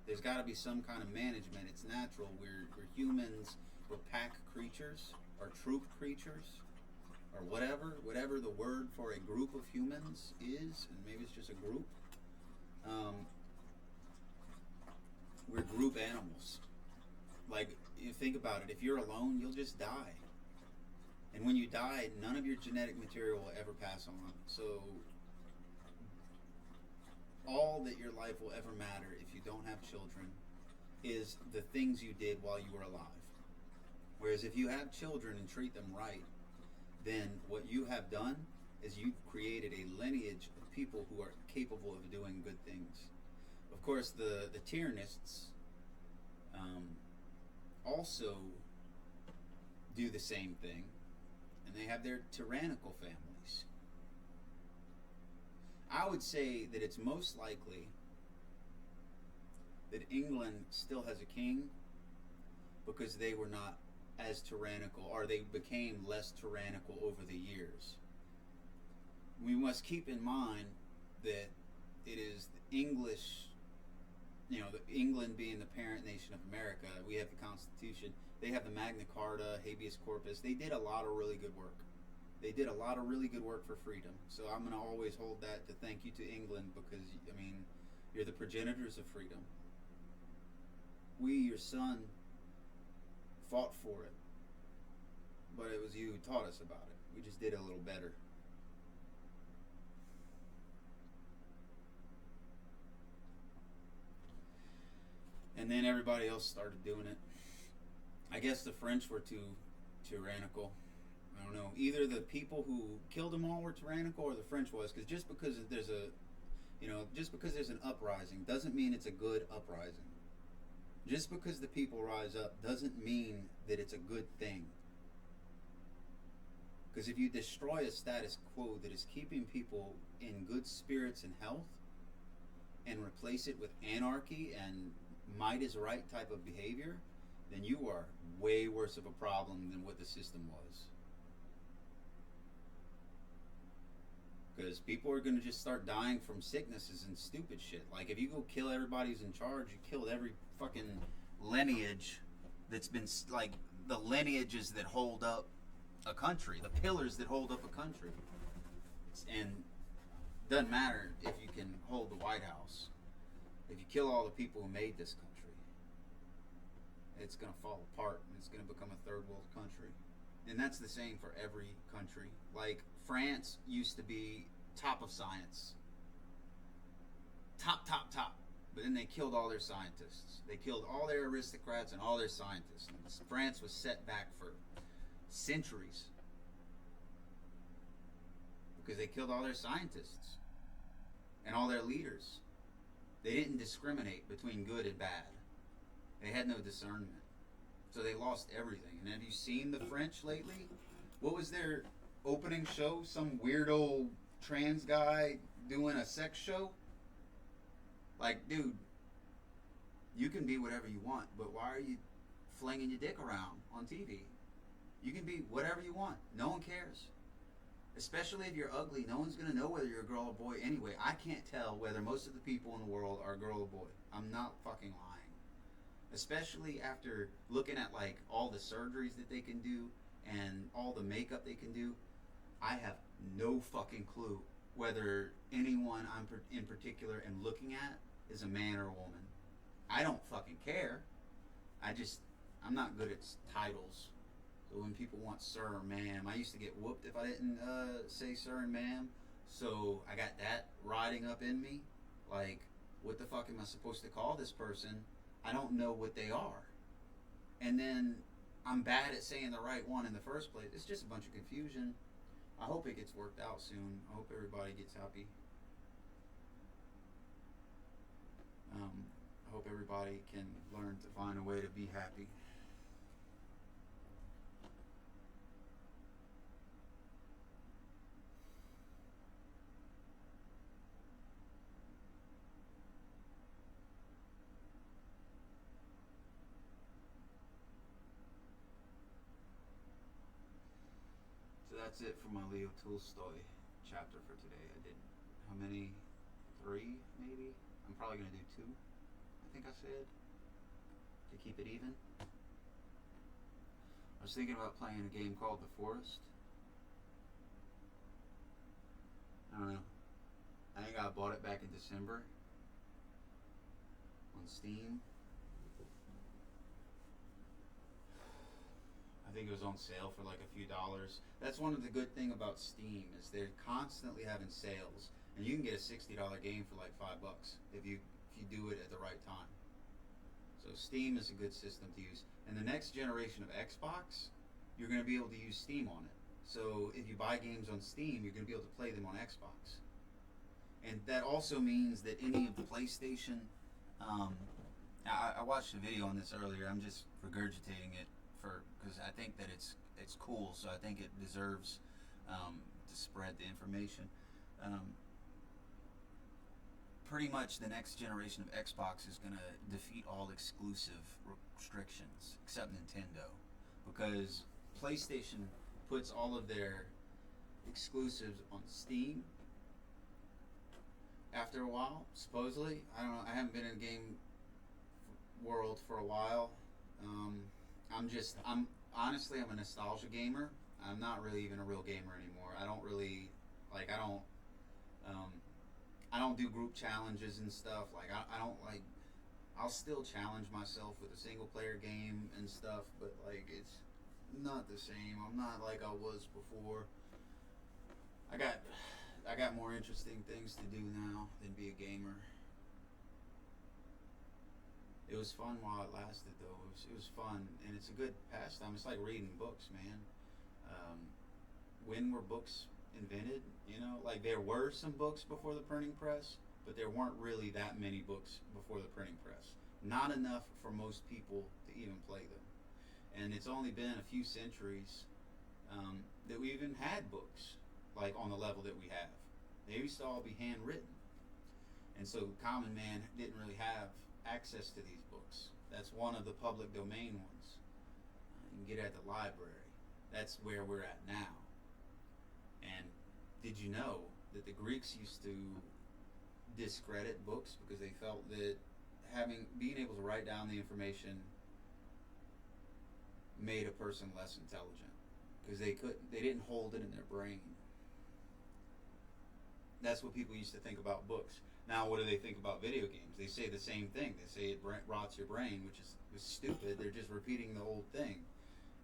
There's got to be some kind of management. It's natural. We're humans. We're pack creatures, or troop creatures, or whatever the word for a group of humans is, and maybe it's just a group. We're group animals. Like, you think about it, if you're alone, you'll just die. And when you die, none of your genetic material will ever pass on. So, all that your life will ever matter if you don't have children is the things you did while you were alive. Whereas if you have children and treat them right, then what you have done is you've created a lineage of people who are capable of doing good things. Of course, the tyrannists also do the same thing, and they have their tyrannical families. I would say that it's most likely that England still has a king because they were not as tyrannical, or they became less tyrannical over the years. We must keep in mind that it is the English, England being the parent nation of America. We have the Constitution. They have the Magna Carta, habeas corpus. They did a lot of really good work. They did a lot of really good work for freedom. So I'm going to always hold that to thank you to England because, you're the progenitors of freedom. We, your son, fought for it. But it was you who taught us about it. We just did it a little better. And then everybody else started doing it. I guess the French were too tyrannical. I don't know. Either the people who killed them all were tyrannical, or the French was. Because just because there's an uprising doesn't mean it's a good uprising. Just because the people rise up doesn't mean that it's a good thing. Because if you destroy a status quo that is keeping people in good spirits and health, and replace it with anarchy and might is right type of behavior, then you are way worse of a problem than what the system was. Because people are going to just start dying from sicknesses and stupid shit. Like, if you go kill everybody who's in charge, you killed every fucking lineage that's been, like, the lineages that hold up a country, the pillars that hold up a country. And doesn't matter if you can hold the White House. If you kill all the people who made this country, it's going to fall apart and it's going to become a third world country. And that's the same for every country. Like, France used to be top of science. Top. But then they killed all their scientists. They killed all their aristocrats and all their scientists. And France was set back for centuries because they killed all their scientists and all their leaders. They didn't discriminate between good and bad. They had no discernment. So they lost everything. And have you seen the French lately? What was their opening show? Some weirdo trans guy doing a sex show? Like, dude, you can be whatever you want, but why are you flinging your dick around on TV? You can be whatever you want. No one cares. Especially if you're ugly, no one's going to know whether you're a girl or boy anyway. I can't tell whether most of the people in the world are a girl or boy. I'm not fucking lying. Especially after looking at, like, all the surgeries that they can do and all the makeup they can do. I have no fucking clue whether anyone I'm in particular am looking at is a man or a woman. I don't fucking care. I'm not good at titles. So when people want sir or ma'am, I used to get whooped if I didn't say sir and ma'am. So I got that riding up in me. Like, what the fuck am I supposed to call this person? I don't know what they are. And then I'm bad at saying the right one in the first place. It's just a bunch of confusion. I hope it gets worked out soon. I hope everybody gets happy. I hope everybody can learn to find a way to be happy. So that's it for my Leo Tolstoy chapter for today. I did, how many? 3, maybe? I'm probably going to do 2, I think I said, to keep it even. I was thinking about playing a game called The Forest. I don't know. I think I bought it back in December on Steam. I think it was on sale for like a few dollars. That's one of the good thing about Steam is they're constantly having sales, and you can get a $60 game for like $5 if you do it at the right time. So Steam is a good system to use. And the next generation of Xbox, you're going to be able to use Steam on it. So if you buy games on Steam, you're going to be able to play them on Xbox. And that also means that any of the PlayStation, I watched a video on this earlier. I'm just regurgitating it because I think that it's cool. So I think it deserves to spread the information. Pretty much the next generation of Xbox is going to defeat all exclusive restrictions except Nintendo, because PlayStation puts all of their exclusives on Steam after a while, supposedly. I don't know, I haven't been in the game world for a while. I'm honestly, I'm a nostalgia gamer. I'm not really even a real gamer anymore. I don't really, like, I don't do group challenges and stuff. Like, I don't, like, I'll still challenge myself with a single player game and stuff, but, like, it's not the same. I'm not like I was before. I got more interesting things to do now than be a gamer. It was fun while it lasted, though. It was fun, and it's a good pastime. It's like reading books, man. When were books invented? You know, like, there were some books before the printing press, but there weren't really that many books before the printing press. Not enough for most people to even play them. And it's only been a few centuries that we even had books, like, on the level that we have. They used to all be handwritten. And so common man didn't really have access to these books. That's one of the public domain ones. You can get it at the library. That's where we're at now. And did you know that the Greeks used to discredit books because they felt that being able to write down the information made a person less intelligent because they didn't hold it in their brain. That's what people used to think about books. Now, what do they think about video games? They say the same thing. They say it rots your brain, which is stupid. They're just repeating the old thing.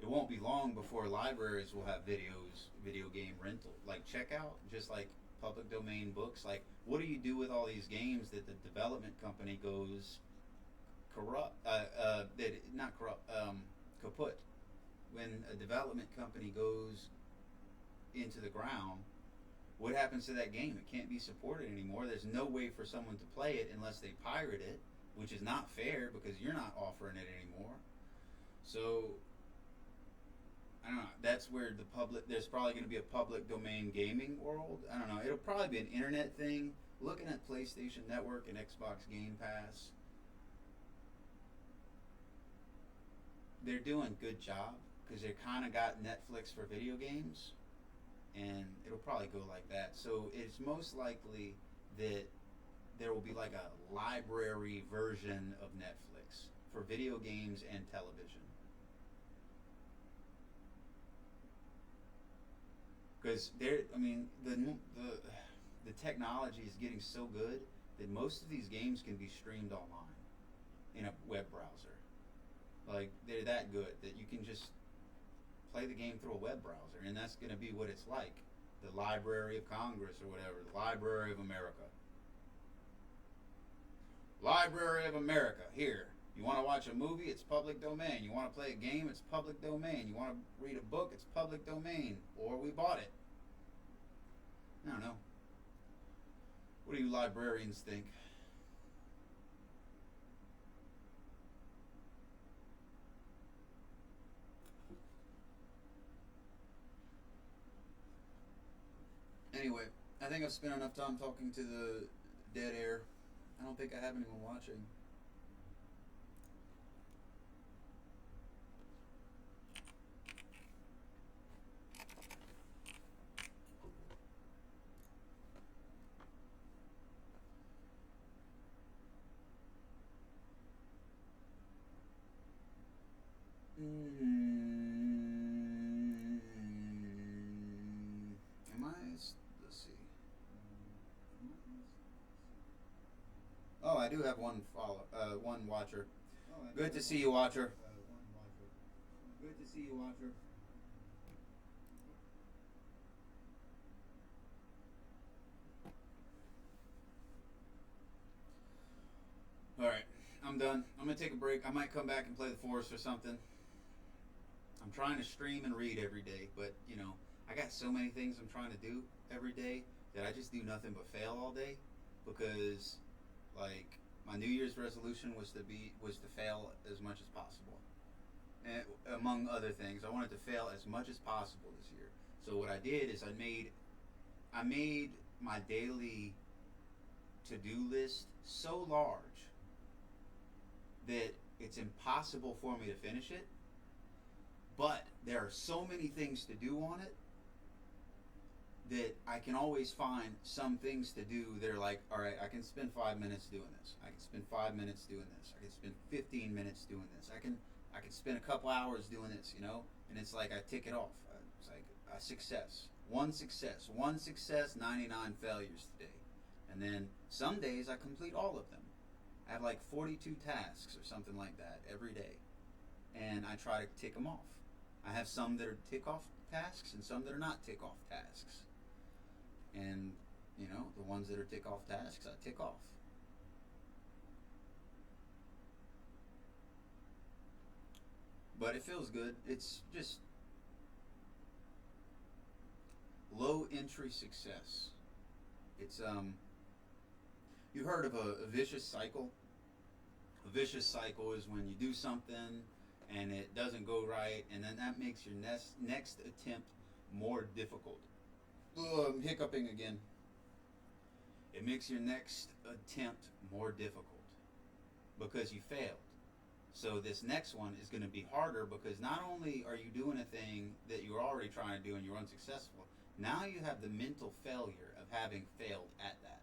It won't be long before libraries will have video game rental, like checkout, just like public domain books. Like, what do you do with all these games that the development company goes kaput? When a development company goes into the ground, what happens to that game? It can't be supported anymore. There's no way for someone to play it unless they pirate it, which is not fair because you're not offering it anymore. So, I don't know. That's where there's probably going to be a public domain gaming world. I don't know. It'll probably be an internet thing. Looking at PlayStation Network and Xbox Game Pass, they're doing a good job because they kind of got Netflix for video games, and it'll probably go like that. So it's most likely that there will be like a library version of Netflix for video games and television. Because the technology is getting so good that most of these games can be streamed online in a web browser. Like, they're that good that you can just play the game through a web browser, and that's going to be what it's like. The Library of Congress or whatever, the Library of America. Library of America, here. You want to watch a movie, it's public domain. You want to play a game, it's public domain. You want to read a book, it's public domain. Or we bought it. I don't know. What do you librarians think? Anyway, I think I've spent enough time talking to the dead air. I don't think I have anyone watching. Let's see. Oh, I do have one one watcher. Good to see you, watcher. Good to see you, watcher. Alright, I'm done. I'm going to take a break. I might come back and play The Forest or something. I'm trying to stream and read every day, but, you know, I got so many things I'm trying to do every day that I just do nothing but fail all day because, like, my New Year's resolution was to fail as much as possible. And among other things, I wanted to fail as much as possible this year. So what I did is I made my daily to-do list so large that it's impossible for me to finish it. But there are so many things to do on it that I can always find some things to do that are like, all right, I can spend 5 minutes doing this. I can spend 5 minutes doing this. I can spend 15 minutes doing this. I can spend a couple hours doing this, you know? And it's like I tick it off. It's like a success. One success, 99 failures today. And then some days I complete all of them. I have like 42 tasks or something like that every day. And I try to tick them off. I have some that are tick off tasks and some that are not tick off tasks. And, you know, the ones that are tick off tasks, I tick off. But it feels good. It's just low entry success. It's, you heard of a vicious cycle? A vicious cycle is when you do something and it doesn't go right, and then that makes your next attempt more difficult. Ugh, I'm hiccuping again. It makes your next attempt more difficult because you failed. So this next one is going to be harder because not only are you doing a thing that you were already trying to do and you're unsuccessful, now you have the mental failure of having failed at that.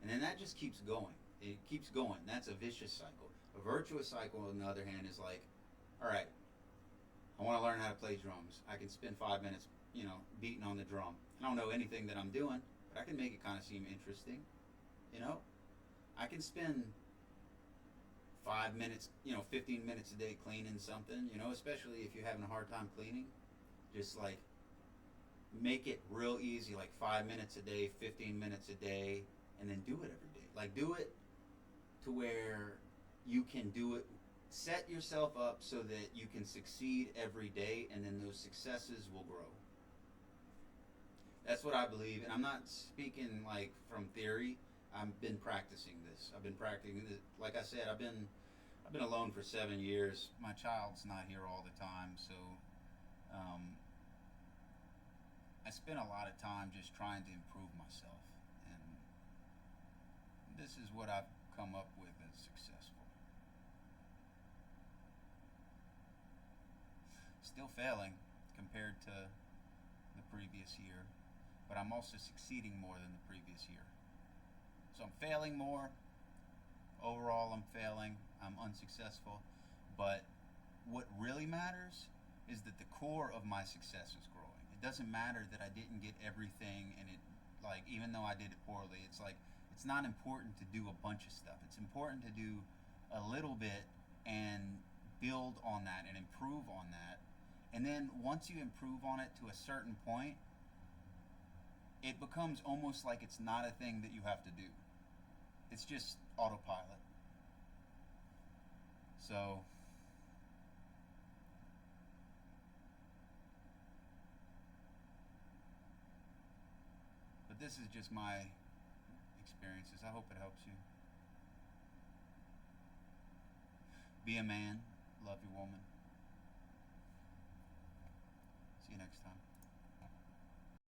And then that just keeps going. It keeps going. That's a vicious cycle. A virtuous cycle, on the other hand, is like, all right, I want to learn how to play drums. I can spend 5 minutes, beating on the drum. I don't know anything that I'm doing, but I can make it kind of seem interesting. I can spend 5 minutes, 15 minutes a day cleaning something, especially if you're having a hard time cleaning. Just like make it real easy, like 5 minutes a day, 15 minutes a day, and then do it every day. Like do it to where you can do it. Set yourself up so that you can succeed every day, and then those successes will grow. That's what I believe, and I'm not speaking like from theory. I've been practicing this. Like I said, I've been alone for 7 years. My child's not here all the time, so I spent a lot of time just trying to improve myself, and this is what I've come up with as successful. Still failing compared to the previous year, but I'm also succeeding more than the previous year. So I'm failing more. Overall, I'm failing. I'm unsuccessful. But what really matters is that the core of my success is growing. It doesn't matter that I didn't get everything, and even though I did it poorly, it's not important to do a bunch of stuff. It's important to do a little bit and build on that and improve on that. And then once you improve on it to a certain point, it becomes almost like it's not a thing that you have to do. It's just autopilot. So but this is just my experiences. I hope it helps you. Be a man, love your woman. See you next time.